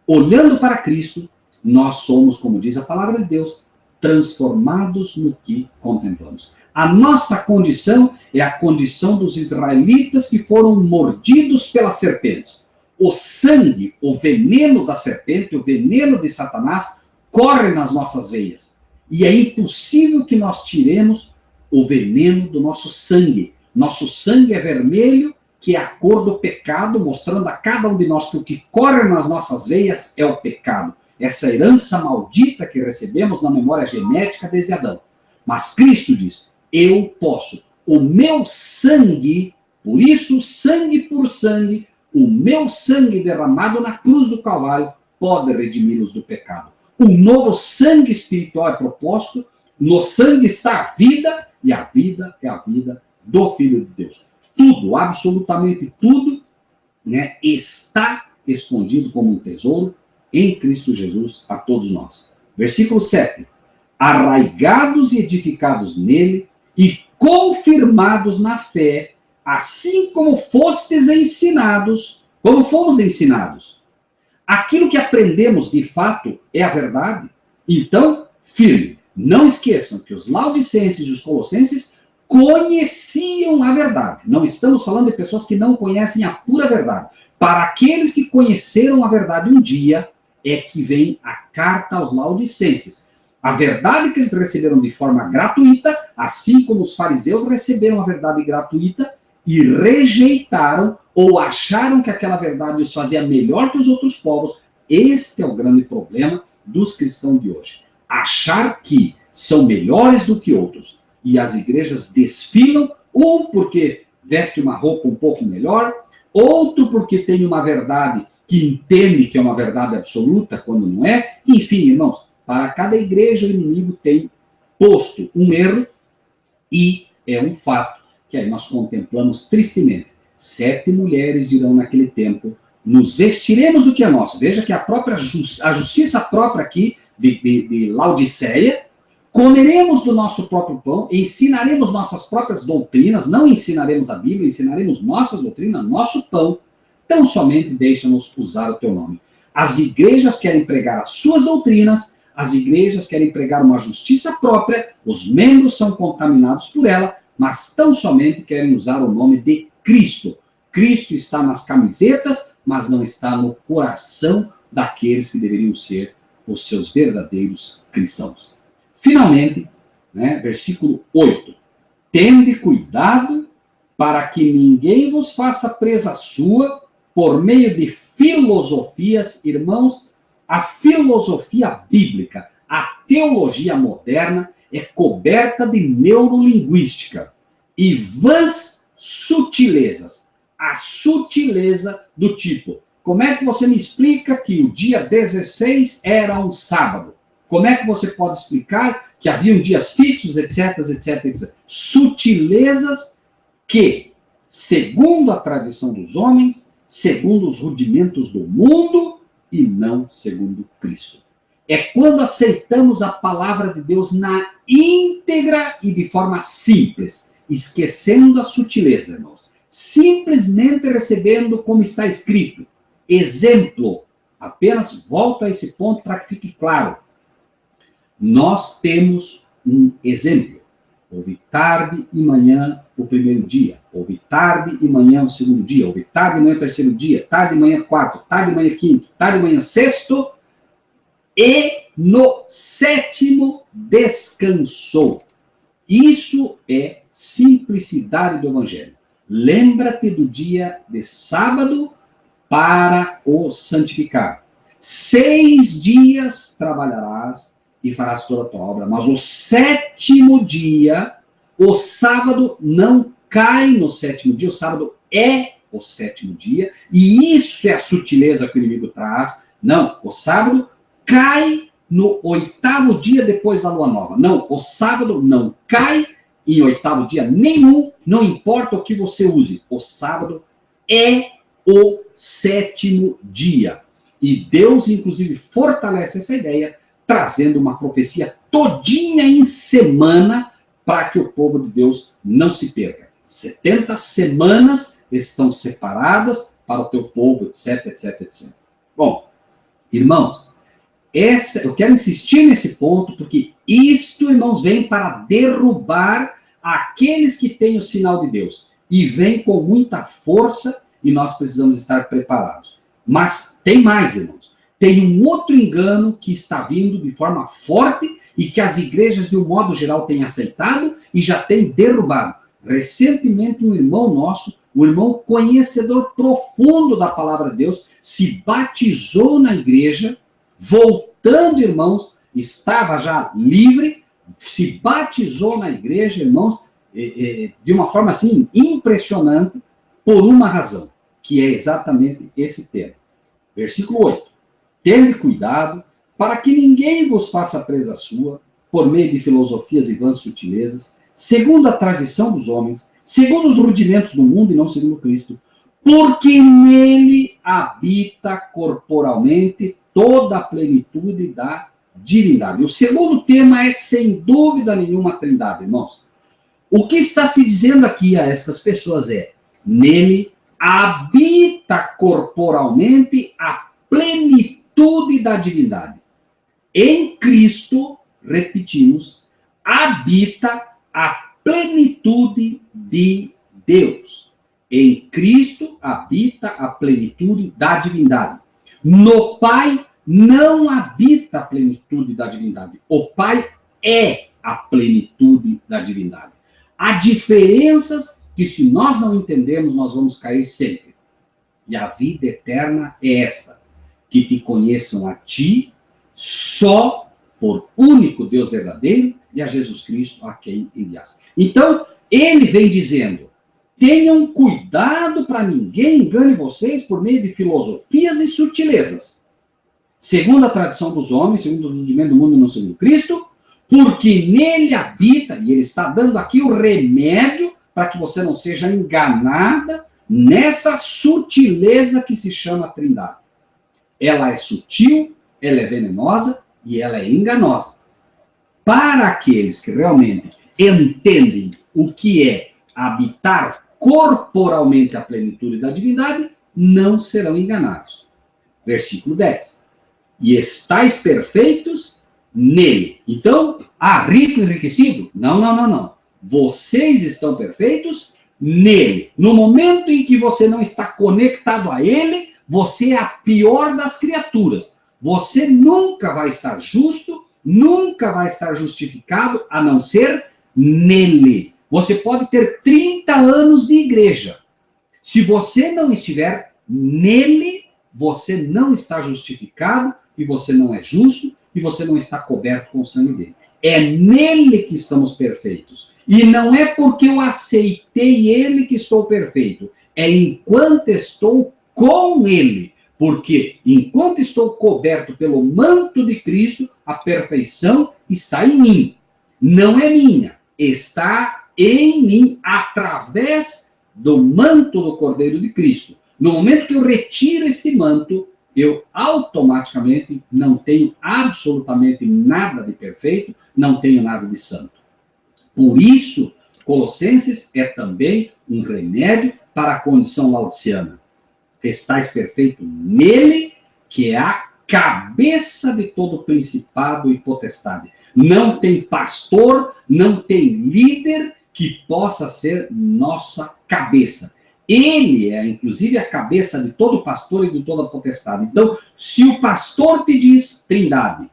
Olhando para Cristo, nós somos, como diz a palavra de Deus, transformados no que contemplamos. A nossa condição é a condição dos israelitas que foram mordidos pelas serpentes. O sangue, o veneno da serpente, o veneno de Satanás, corre nas nossas veias. E é impossível que nós tiremos o veneno do nosso sangue. Nosso sangue é vermelho, que é a cor do pecado, mostrando a cada um de nós que o que corre nas nossas veias é o pecado. Essa herança maldita que recebemos na memória genética desde Adão. Mas Cristo diz, eu posso. O meu sangue, por isso, sangue por sangue, o meu sangue derramado na cruz do Calvário pode redimi-los do pecado. Um novo sangue espiritual é proposto, no sangue está a vida, e a vida é a vida do Filho de Deus. Tudo, absolutamente tudo, né, está escondido como um tesouro em Cristo Jesus a todos nós. Versículo 7. Arraigados e edificados nele e confirmados na fé, assim como fostes ensinados, como fomos ensinados. Aquilo que aprendemos de fato é a verdade. Então, firme. Não esqueçam que os laodicenses e os colossenses conheciam a verdade. Não estamos falando de pessoas que não conhecem a pura verdade. Para aqueles que conheceram a verdade um dia, é que vem a carta aos laodicenses. A verdade que eles receberam de forma gratuita, assim como os fariseus receberam a verdade gratuita e rejeitaram ou acharam que aquela verdade os fazia melhor que os outros povos. Este é o grande problema dos cristãos de hoje. Achar que são melhores do que outros. E as igrejas desfilam, um porque veste uma roupa um pouco melhor, outro porque tem uma verdade que entende que é uma verdade absoluta, quando não é. Enfim, irmãos, para cada igreja o inimigo tem posto um erro e é um fato que aí nós contemplamos tristemente. 7 mulheres dirão naquele tempo, nos vestiremos do que é nosso. Veja que a justiça própria aqui de Laodiceia, comeremos do nosso próprio pão, ensinaremos nossas próprias doutrinas, não ensinaremos a Bíblia, ensinaremos nossas doutrinas, nosso pão, tão somente deixa-nos usar o teu nome. As igrejas querem pregar as suas doutrinas, as igrejas querem pregar uma justiça própria, os membros são contaminados por ela, mas tão somente querem usar o nome de Cristo. Cristo está nas camisetas, mas não está no coração daqueles que deveriam ser os seus verdadeiros cristãos. Finalmente, né, versículo 8. Tende cuidado para que ninguém vos faça presa sua, por meio de filosofias, irmãos, a filosofia bíblica, a teologia moderna é coberta de neurolinguística e vãs sutilezas. A sutileza do tipo, como é que você me explica que o dia 16 era um sábado? Como é que você pode explicar que haviam dias fixos, etc, etc, etc. Sutilezas que, segundo a tradição dos homens, segundo os rudimentos do mundo e não segundo Cristo. É quando aceitamos a palavra de Deus na íntegra e de forma simples, esquecendo a sutileza, irmãos. Simplesmente recebendo como está escrito. Exemplo. Apenas volto a esse ponto para que fique claro. Nós temos um exemplo. Houve tarde e manhã o primeiro dia. Houve tarde e manhã o segundo dia. Houve tarde e manhã o terceiro dia. Tarde e manhã quarto. Tarde e manhã quinto. Tarde e manhã sexto. E no sétimo descansou. Isso é simplicidade do Evangelho. Lembra-te do dia de sábado para o santificar. 6 dias trabalharás e farás toda a tua obra. Mas o sétimo dia, o sábado não cai no sétimo dia, o sábado é o sétimo dia. E isso é a sutileza que o inimigo traz. Não, o sábado cai no 8º dia depois da lua nova. Não, o sábado não cai em 8º dia nenhum, não importa o que você use. O sábado é o 7º dia. E Deus, inclusive, fortalece essa ideia, trazendo uma profecia todinha em semana para que o povo de Deus não se perca. 70 semanas estão separadas para o teu povo, etc, etc, etc. Bom, irmãos, eu quero insistir nesse ponto, porque isto, irmãos, vem para derrubar aqueles que têm o sinal de Deus. E vem com muita força e nós precisamos estar preparados. Mas tem mais, irmãos. Tem um outro engano que está vindo de forma forte e que as igrejas, de um modo geral, têm aceitado e já têm derrubado. Recentemente, um irmão nosso, um irmão conhecedor profundo da palavra de Deus, se batizou na igreja, voltando, irmãos, estava já livre, se batizou na igreja, irmãos, de uma forma assim impressionante, por uma razão, que é exatamente esse tema. Versículo 8. Tende cuidado para que ninguém vos faça presa sua, por meio de filosofias e vãs sutilezas, segundo a tradição dos homens, segundo os rudimentos do mundo e não segundo Cristo, porque nele habita corporalmente toda a plenitude da divindade. O segundo tema é, sem dúvida nenhuma, a Trindade, irmãos. O que está se dizendo aqui a essas pessoas é, nele habita corporalmente a plenitude da divindade. Em Cristo, repetimos, habita a plenitude de Deus. Em Cristo habita a plenitude da divindade. No Pai não habita a plenitude da divindade. O Pai é a plenitude da divindade. Há diferenças que, se nós não entendermos, nós vamos cair sempre. E a vida eterna é esta, que te conheçam a ti, só por único Deus verdadeiro, e a Jesus Cristo, a quem enviaste. Então, ele vem dizendo, tenham cuidado para ninguém engane vocês por meio de filosofias e sutilezas. Segundo a tradição dos homens, segundo o rudimento do mundo e não segundo Cristo, porque nele habita, e ele está dando aqui o remédio para que você não seja enganada nessa sutileza que se chama Trindade. Ela é sutil, ela é venenosa e ela é enganosa. Para aqueles que realmente entendem o que é habitar corporalmente a plenitude da divindade, não serão enganados. Versículo 10. E estáis perfeitos nele. Então, rico e enriquecido? Não, não, não, não. Vocês estão perfeitos nele. No momento em que você não está conectado a ele, você é a pior das criaturas. Você nunca vai estar justo, nunca vai estar justificado, a não ser nele. Você pode ter 30 anos de igreja. Se você não estiver Nele você não está justificado, e você não é justo, e você não está coberto com o sangue dele. É nele que estamos perfeitos. E não é porque eu aceitei ele que estou perfeito. É enquanto estou com ele. Porque enquanto estou coberto pelo manto de Cristo, a perfeição está em mim. Não é minha. Está em mim através do manto do Cordeiro de Cristo. No momento que eu retiro este manto, eu automaticamente não tenho absolutamente nada de perfeito, não tenho nada de santo. Por isso, Colossenses é também um remédio para a condição laodiceana. Estais perfeito nele, que é a cabeça de todo principado e potestade. Não tem pastor, não tem líder que possa ser nossa cabeça. Ele é, inclusive, a cabeça de todo pastor e de toda potestade. Então, se o pastor te diz trindade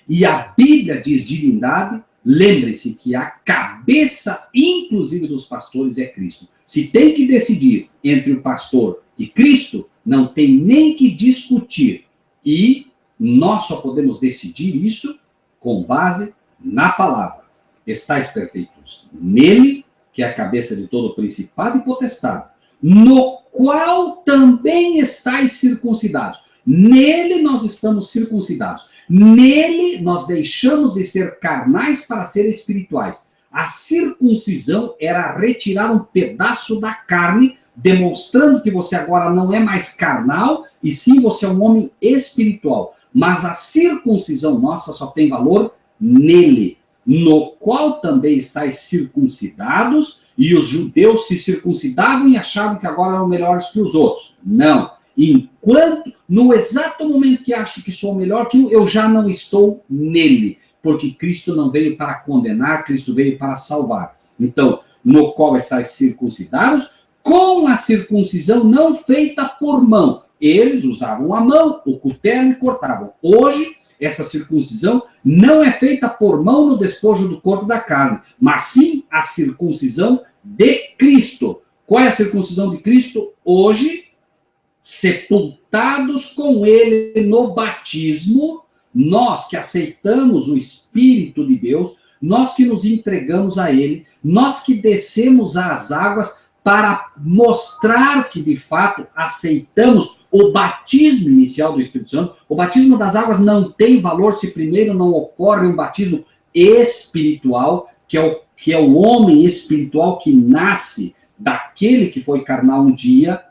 e a Bíblia diz divindade, lembre-se que a cabeça, inclusive, dos pastores é Cristo. Se tem que decidir entre o pastor e Cristo, não tem nem que discutir. E nós só podemos decidir isso com base na palavra. Estais perfeitos nele, que é a cabeça de todo principado e potestade, no qual também estáis circuncidados. Nele nós estamos circuncidados. Nele nós deixamos de ser carnais para ser espirituais. A circuncisão era retirar um pedaço da carne, demonstrando que você agora não é mais carnal, e sim você é um homem espiritual. Mas a circuncisão nossa só tem valor nele, no qual também estáis circuncidados. E os judeus se circuncidavam e achavam que agora eram melhores que os outros. Não. Enquanto, no exato momento que acho que sou melhor que eu já não estou nele. Porque Cristo não veio para condenar, Cristo veio para salvar. Então, no qual estáis circuncidados, com a circuncisão não feita por mão. Eles usavam a mão, o cutelo e cortavam. Hoje, essa circuncisão não é feita por mão no despojo do corpo da carne, mas sim a circuncisão de Cristo. Qual é a circuncisão de Cristo? Hoje, sepultados com ele no batismo, nós que aceitamos o Espírito de Deus, nós que nos entregamos a ele, nós que descemos às águas para mostrar que, de fato, aceitamos o batismo inicial do Espírito Santo. O batismo das águas não tem valor se primeiro não ocorre um batismo espiritual, que é o homem espiritual que nasce daquele que foi carnal um dia,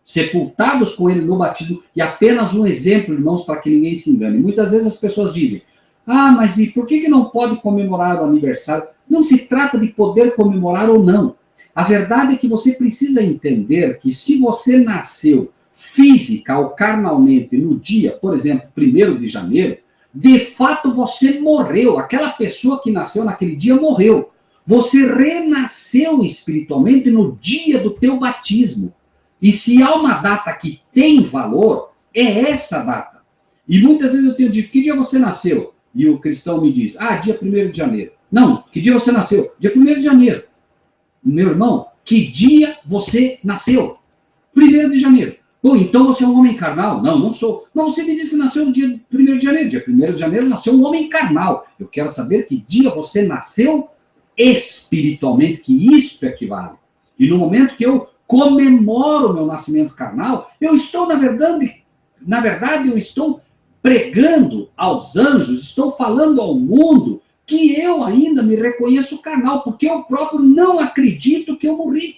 sepultados com ele no batismo. E apenas um exemplo, irmãos, para que ninguém se engane. Muitas vezes as pessoas dizem, mas e por que não pode comemorar o aniversário? Não se trata de poder comemorar ou não. A verdade é que você precisa entender que se você nasceu física ou carnalmente no dia, por exemplo, 1º de janeiro, de fato você morreu. Aquela pessoa que nasceu naquele dia morreu. Você renasceu espiritualmente no dia do teu batismo. E se há uma data que tem valor, é essa data. E muitas vezes eu tenho dito, que dia você nasceu? E o cristão me diz, dia 1º de janeiro. Não, que dia você nasceu? Dia 1º de janeiro. Meu irmão, que dia você nasceu? 1º de janeiro. Bom, então você é um homem carnal? Não, não sou. Mas você me disse que nasceu no dia 1º de janeiro. Dia 1º de janeiro nasceu um homem carnal. Eu quero saber que dia você nasceu espiritualmente, que isso equivale. E no momento que eu comemoro o meu nascimento carnal, eu estou, na verdade, eu estou pregando aos anjos, estou falando ao mundo que eu ainda me reconheço carnal, porque eu próprio não acredito que eu morri.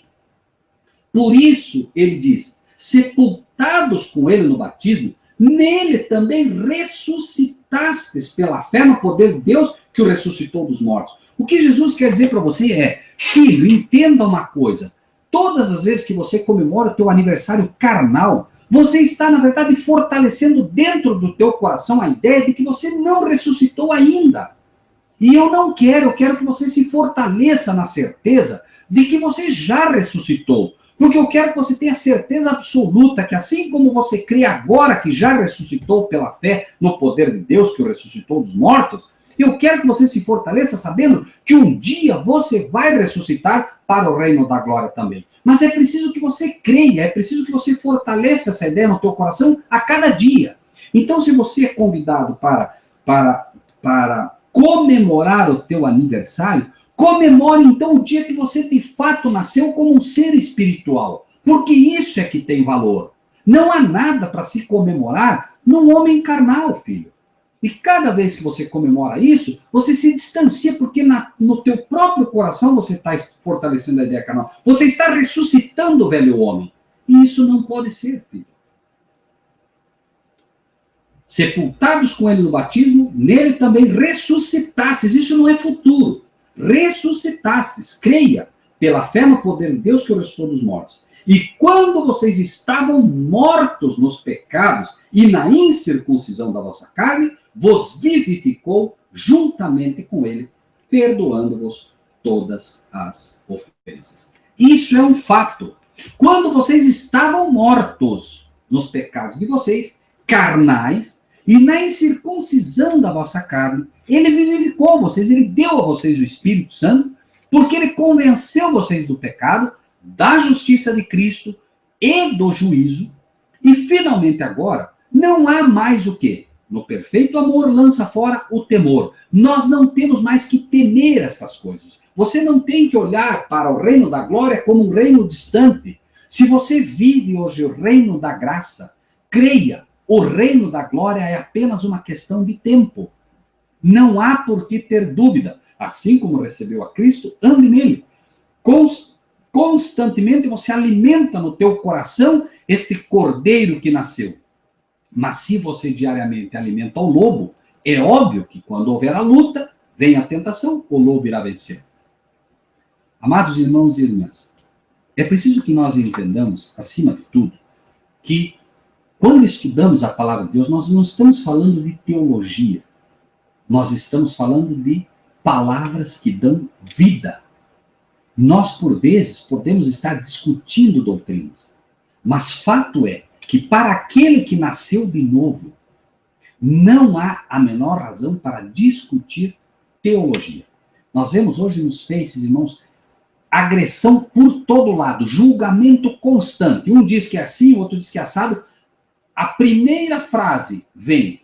Por isso, ele diz, sepultados com ele no batismo, nele também ressuscitastes pela fé no poder de Deus que o ressuscitou dos mortos. O que Jesus quer dizer para você é, filho, entenda uma coisa, todas as vezes que você comemora o teu aniversário carnal, você está, na verdade, fortalecendo dentro do teu coração a ideia de que você não ressuscitou ainda. E eu quero que você se fortaleça na certeza de que você já ressuscitou. Porque eu quero que você tenha certeza absoluta que assim como você crê agora que já ressuscitou pela fé no poder de Deus que o ressuscitou dos mortos, Eu quero que você se fortaleça sabendo que um dia você vai ressuscitar para o reino da glória também. Mas é preciso que você creia, é preciso que você fortaleça essa ideia no teu coração a cada dia. Então, se você é convidado para comemorar o teu aniversário, comemore então o dia que você de fato nasceu como um ser espiritual. Porque isso é que tem valor. Não há nada para se comemorar num homem carnal, filho. E cada vez que você comemora isso, você se distancia, porque no teu próprio coração você está fortalecendo a ideia carnal. Você está ressuscitando o velho homem. E isso não pode ser, filho. Sepultados com ele no batismo, nele também ressuscitastes. Isso não é futuro. Ressuscitastes. Creia, pela fé no poder de Deus que o ressuscitou dos mortos. E quando vocês estavam mortos nos pecados e na incircuncisão da vossa carne, vos vivificou juntamente com ele, perdoando-vos todas as ofensas. Isso é um fato. Quando vocês estavam mortos nos pecados de vocês, carnais, e na incircuncisão da vossa carne, ele vivificou vocês, ele deu a vocês o Espírito Santo, porque ele convenceu vocês do pecado, da justiça de Cristo e do juízo. E finalmente agora, não há mais o quê? No perfeito amor lança fora o temor. Nós não temos mais que temer essas coisas. Você não tem que olhar para o reino da glória como um reino distante. Se você vive hoje o reino da graça, creia, o reino da glória é apenas uma questão de tempo. Não há por que ter dúvida. Assim como recebeu a Cristo, ande nele. Constantemente você alimenta no teu coração esse cordeiro que nasceu. Mas se você diariamente alimenta o lobo, é óbvio que quando houver a luta, vem a tentação, o lobo irá vencer. Amados irmãos e irmãs, é preciso que nós entendamos, acima de tudo, que quando estudamos a palavra de Deus, nós não estamos falando de teologia. Nós estamos falando de palavras que dão vida. Nós, por vezes, podemos estar discutindo doutrinas. Mas fato é que para aquele que nasceu de novo, não há a menor razão para discutir teologia. Nós vemos hoje nos Faces, irmãos, agressão por todo lado, julgamento constante. Um diz que é assim, o outro diz que é assado. A primeira frase vem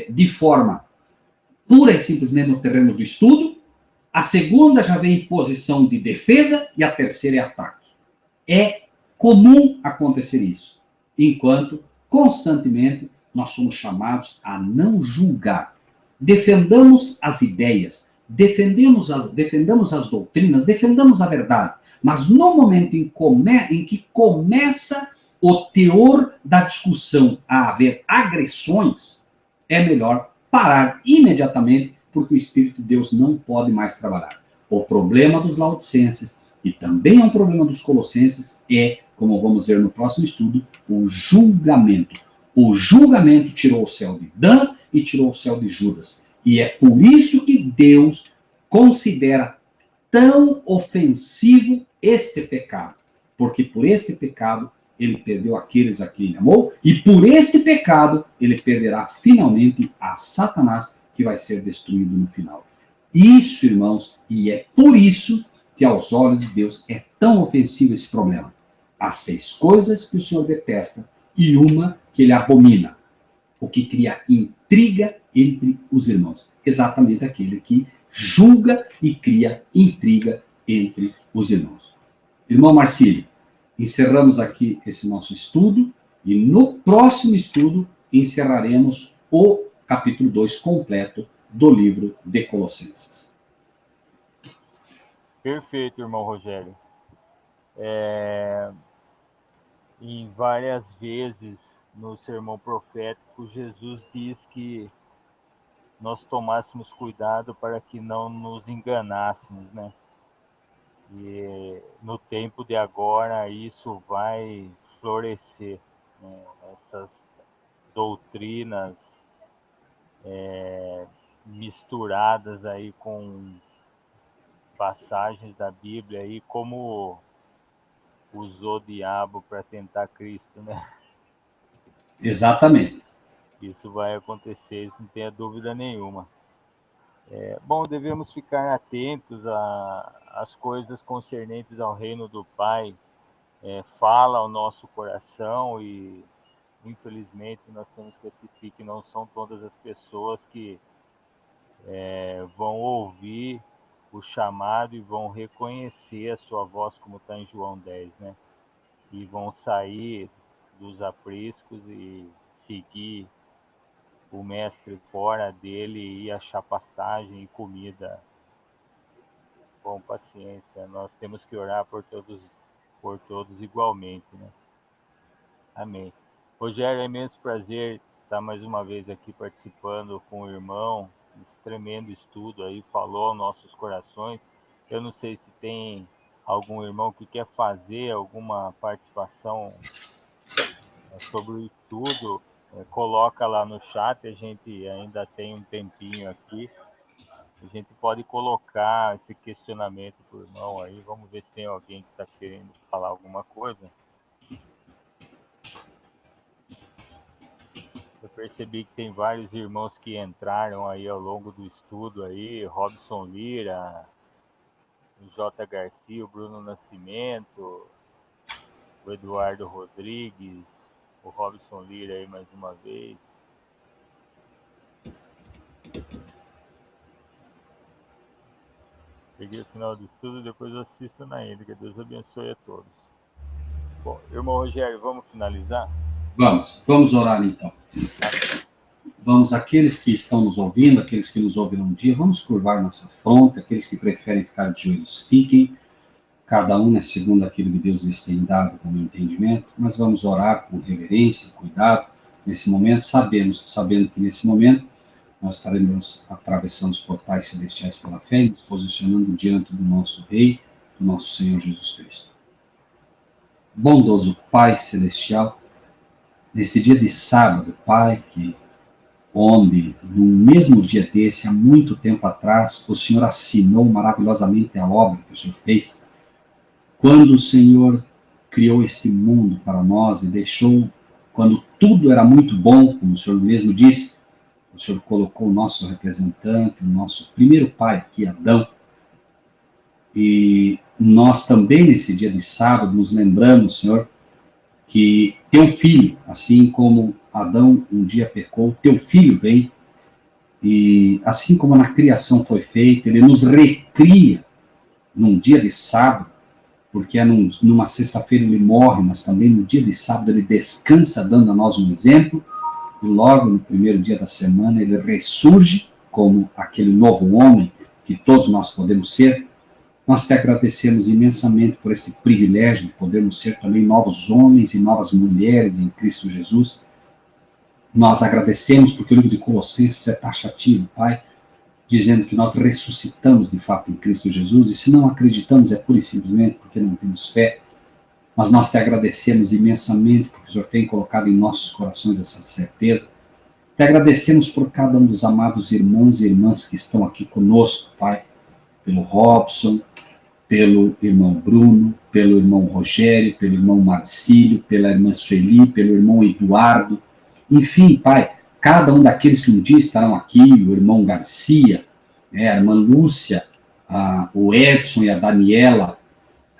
de forma pura e simplesmente no terreno do estudo, a segunda já vem em posição de defesa e a terceira é ataque. É comum acontecer isso, enquanto constantemente nós somos chamados a não julgar. Defendamos as ideias, defendamos as doutrinas, defendamos a verdade, mas no momento em que começa o teor da discussão a haver agressões, é melhor parar imediatamente, porque o Espírito de Deus não pode mais trabalhar. O problema dos laodicenses, e também é um problema dos colossenses, é, como vamos ver no próximo estudo, o julgamento. O julgamento tirou o céu de Dan e tirou o céu de Judas. E é por isso que Deus considera tão ofensivo este pecado. Porque por este pecado ele perdeu aqueles a quem ele amou, e por este pecado ele perderá finalmente a Satanás, que vai ser destruído no final. Isso, irmãos, e é por isso que aos olhos de Deus é tão ofensivo esse problema. Há 6 coisas que o Senhor detesta e uma que ele abomina, o que cria intriga entre os irmãos. Exatamente aquele que julga e cria intriga entre os irmãos. Irmão Marcílio, encerramos aqui esse nosso estudo e no próximo estudo encerraremos o capítulo 2 completo do livro de Colossenses. Perfeito, irmão Rogério. Em várias vezes no sermão profético, Jesus diz que nós tomássemos cuidado para que não nos enganássemos, né? E no tempo de agora isso vai florescer, né? Essas doutrinas misturadas aí com passagens da Bíblia aí, como usou o diabo para tentar Cristo, né? Exatamente. Isso vai acontecer, isso não tenha dúvida nenhuma. Bom, devemos ficar atentos às coisas concernentes ao reino do Pai. Fala ao nosso coração e, infelizmente, nós temos que assistir que não são todas as pessoas que vão ouvir o chamado e vão reconhecer a sua voz, como está em João 10, né? E vão sair dos apriscos e seguir o mestre fora dele e achar pastagem e comida. Com paciência, nós temos que orar por todos igualmente, né? Amém. Rogério, é imenso prazer estar mais uma vez aqui participando com o irmão. Esse tremendo estudo aí falou aos nossos corações. Eu não sei se tem algum irmão que quer fazer alguma participação sobre o estudo. Coloca lá no chat, a gente ainda tem um tempinho aqui. A gente pode colocar esse questionamento para o irmão aí. Vamos ver se tem alguém que está querendo falar alguma coisa. Eu percebi que tem vários irmãos que entraram aí ao longo do estudo aí. Robson Lira, o J. Garcia, o Bruno Nascimento, o Eduardo Rodrigues, o Robson Lira aí mais uma vez. Peguei o final do estudo e depois eu assisto na íntegra. Deus abençoe a todos. Bom, irmão Rogério, vamos finalizar? Vamos orar então. Vamos, aqueles que estão nos ouvindo, aqueles que nos ouvirão um dia, vamos curvar nossa fronte, aqueles que preferem ficar de joelhos, fiquem, cada um é segundo aquilo que Deus lhes tem dado como entendimento, mas vamos orar com reverência, cuidado, nesse momento, sabendo que nesse momento nós estaremos atravessando os portais celestiais pela fé e nos posicionando diante do nosso Rei, do nosso Senhor Jesus Cristo. Bondoso Pai Celestial, nesse dia de sábado, Pai, onde no mesmo dia desse, há muito tempo atrás, o Senhor assinou maravilhosamente a obra que o Senhor fez, quando o Senhor criou este mundo para nós e deixou, quando tudo era muito bom, como o Senhor mesmo disse, o Senhor colocou o nosso representante, o nosso primeiro pai aqui, Adão, e nós também, nesse dia de sábado, nos lembramos, Senhor, que teu filho, assim como Adão um dia pecou, teu filho veio, e assim como na criação foi feito, ele nos recria num dia de sábado, porque numa sexta-feira ele morre, mas também no dia de sábado ele descansa, dando a nós um exemplo, e logo no primeiro dia da semana ele ressurge como aquele novo homem que todos nós podemos ser. Nós te agradecemos imensamente por esse privilégio de podermos ser também novos homens e novas mulheres em Cristo Jesus. Nós agradecemos porque o livro de Colossenses é taxativo, Pai, dizendo que nós ressuscitamos de fato em Cristo Jesus, e se não acreditamos é pura e simplesmente porque não temos fé. Mas nós te agradecemos imensamente porque o Senhor tem colocado em nossos corações essa certeza. Te agradecemos por cada um dos amados irmãos e irmãs que estão aqui conosco, Pai, pelo Robson, pelo irmão Bruno, pelo irmão Rogério, pelo irmão Marcílio, pela irmã Sueli, pelo irmão Eduardo, enfim, Pai, cada um daqueles que um dia estarão aqui, o irmão Garcia, a irmã Lúcia, o Edson e a Daniela,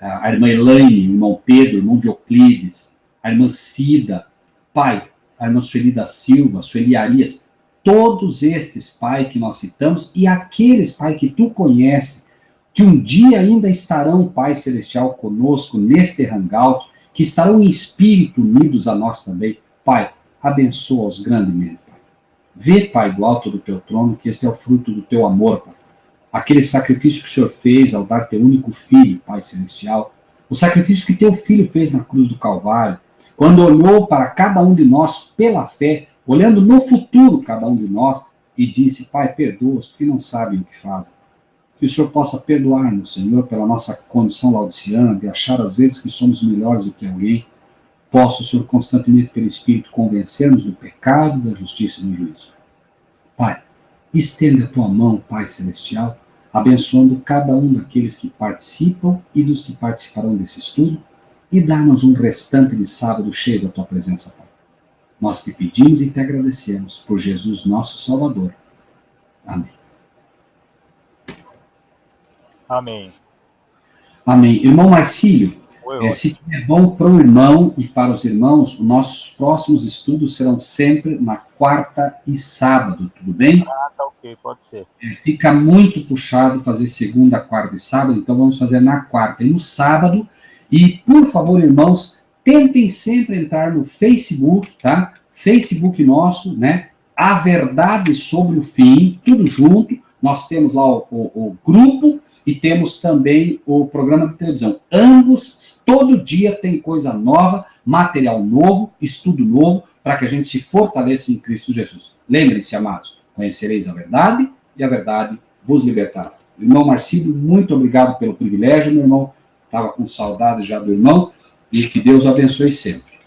a irmã Elaine, o irmão Pedro, o irmão Dioclides, a irmã Cida, Pai, a irmã Sueli da Silva, Sueli Arias, todos estes, Pai, que nós citamos, e aqueles, Pai, que tu conheces, que um dia ainda estarão, Pai Celestial, conosco neste hangout, que estarão em espírito unidos a nós também. Pai, abençoa-os grandemente, Pai. Vê, Pai, do alto do teu trono, que este é o fruto do teu amor, Pai. Aquele sacrifício que o Senhor fez ao dar teu único filho, Pai Celestial, o sacrifício que teu filho fez na cruz do Calvário, quando olhou para cada um de nós pela fé, olhando no futuro cada um de nós, e disse, Pai, perdoa-os, porque não sabem o que fazem. Que o Senhor possa perdoar-nos, Senhor, pela nossa condição laodiceana, de achar às vezes que somos melhores do que alguém. Possa o Senhor constantemente, pelo Espírito, convencer-nos do pecado, da justiça e do juízo. Pai, estende a tua mão, Pai Celestial, abençoando cada um daqueles que participam e dos que participarão desse estudo, e dá-nos um restante de sábado cheio da tua presença, Pai. Nós te pedimos e te agradecemos por Jesus, nosso Salvador. Amém. Amém. Amém. Irmão Marcílio, Oi. se tiver bom para o irmão e para os irmãos, os nossos próximos estudos serão sempre na quarta e sábado, tudo bem? Ah, tá ok, pode ser. Fica muito puxado fazer segunda, quarta e sábado, então vamos fazer na quarta e no sábado. E, por favor, irmãos, tentem sempre entrar no Facebook, tá? Facebook nosso, né? A Verdade sobre o Fim, tudo junto. Nós temos lá o grupo e temos também o programa de televisão. Ambos, todo dia tem coisa nova, material novo, estudo novo, para que a gente se fortaleça em Cristo Jesus. Lembrem-se, amados, conhecereis a verdade e a verdade vos libertará. Irmão Marcílio, muito obrigado pelo privilégio, meu irmão. Estava com saudade já do irmão, e que Deus o abençoe sempre.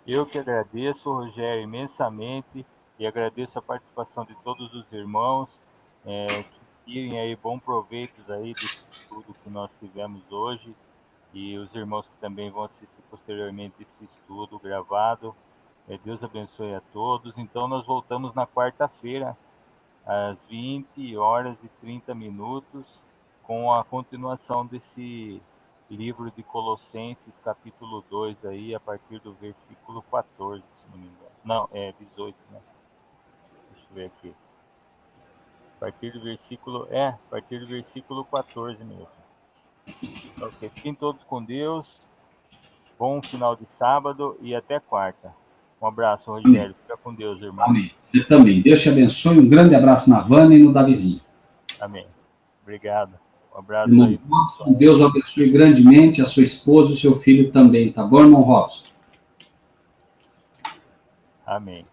Eu que agradeço, Rogério, imensamente, e agradeço a participação de todos os irmãos, que tirem aí bom proveito aí desse estudo que nós tivemos hoje, e os irmãos que também vão assistir posteriormente esse estudo gravado. Deus abençoe a todos. Então, nós voltamos na quarta-feira, às 20h30, com a continuação desse livro de Colossenses, capítulo 2, aí, a partir do versículo 14, se não me engano. Não, é 18, né? Deixa eu ver aqui. A partir do versículo 14 mesmo. Ok, fiquem todos com Deus. Bom final de sábado e até quarta. Um abraço, Rogério. Fica com Deus, irmão. Amém. Você também. Deus te abençoe. Um grande abraço na Vânia e no Davizinho. Amém. Obrigado. Um abraço Irmão aí. Robson, Deus abençoe grandemente a sua esposa e o seu filho também, tá bom, irmão Robson? Amém.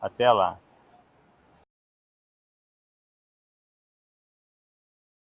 Até lá.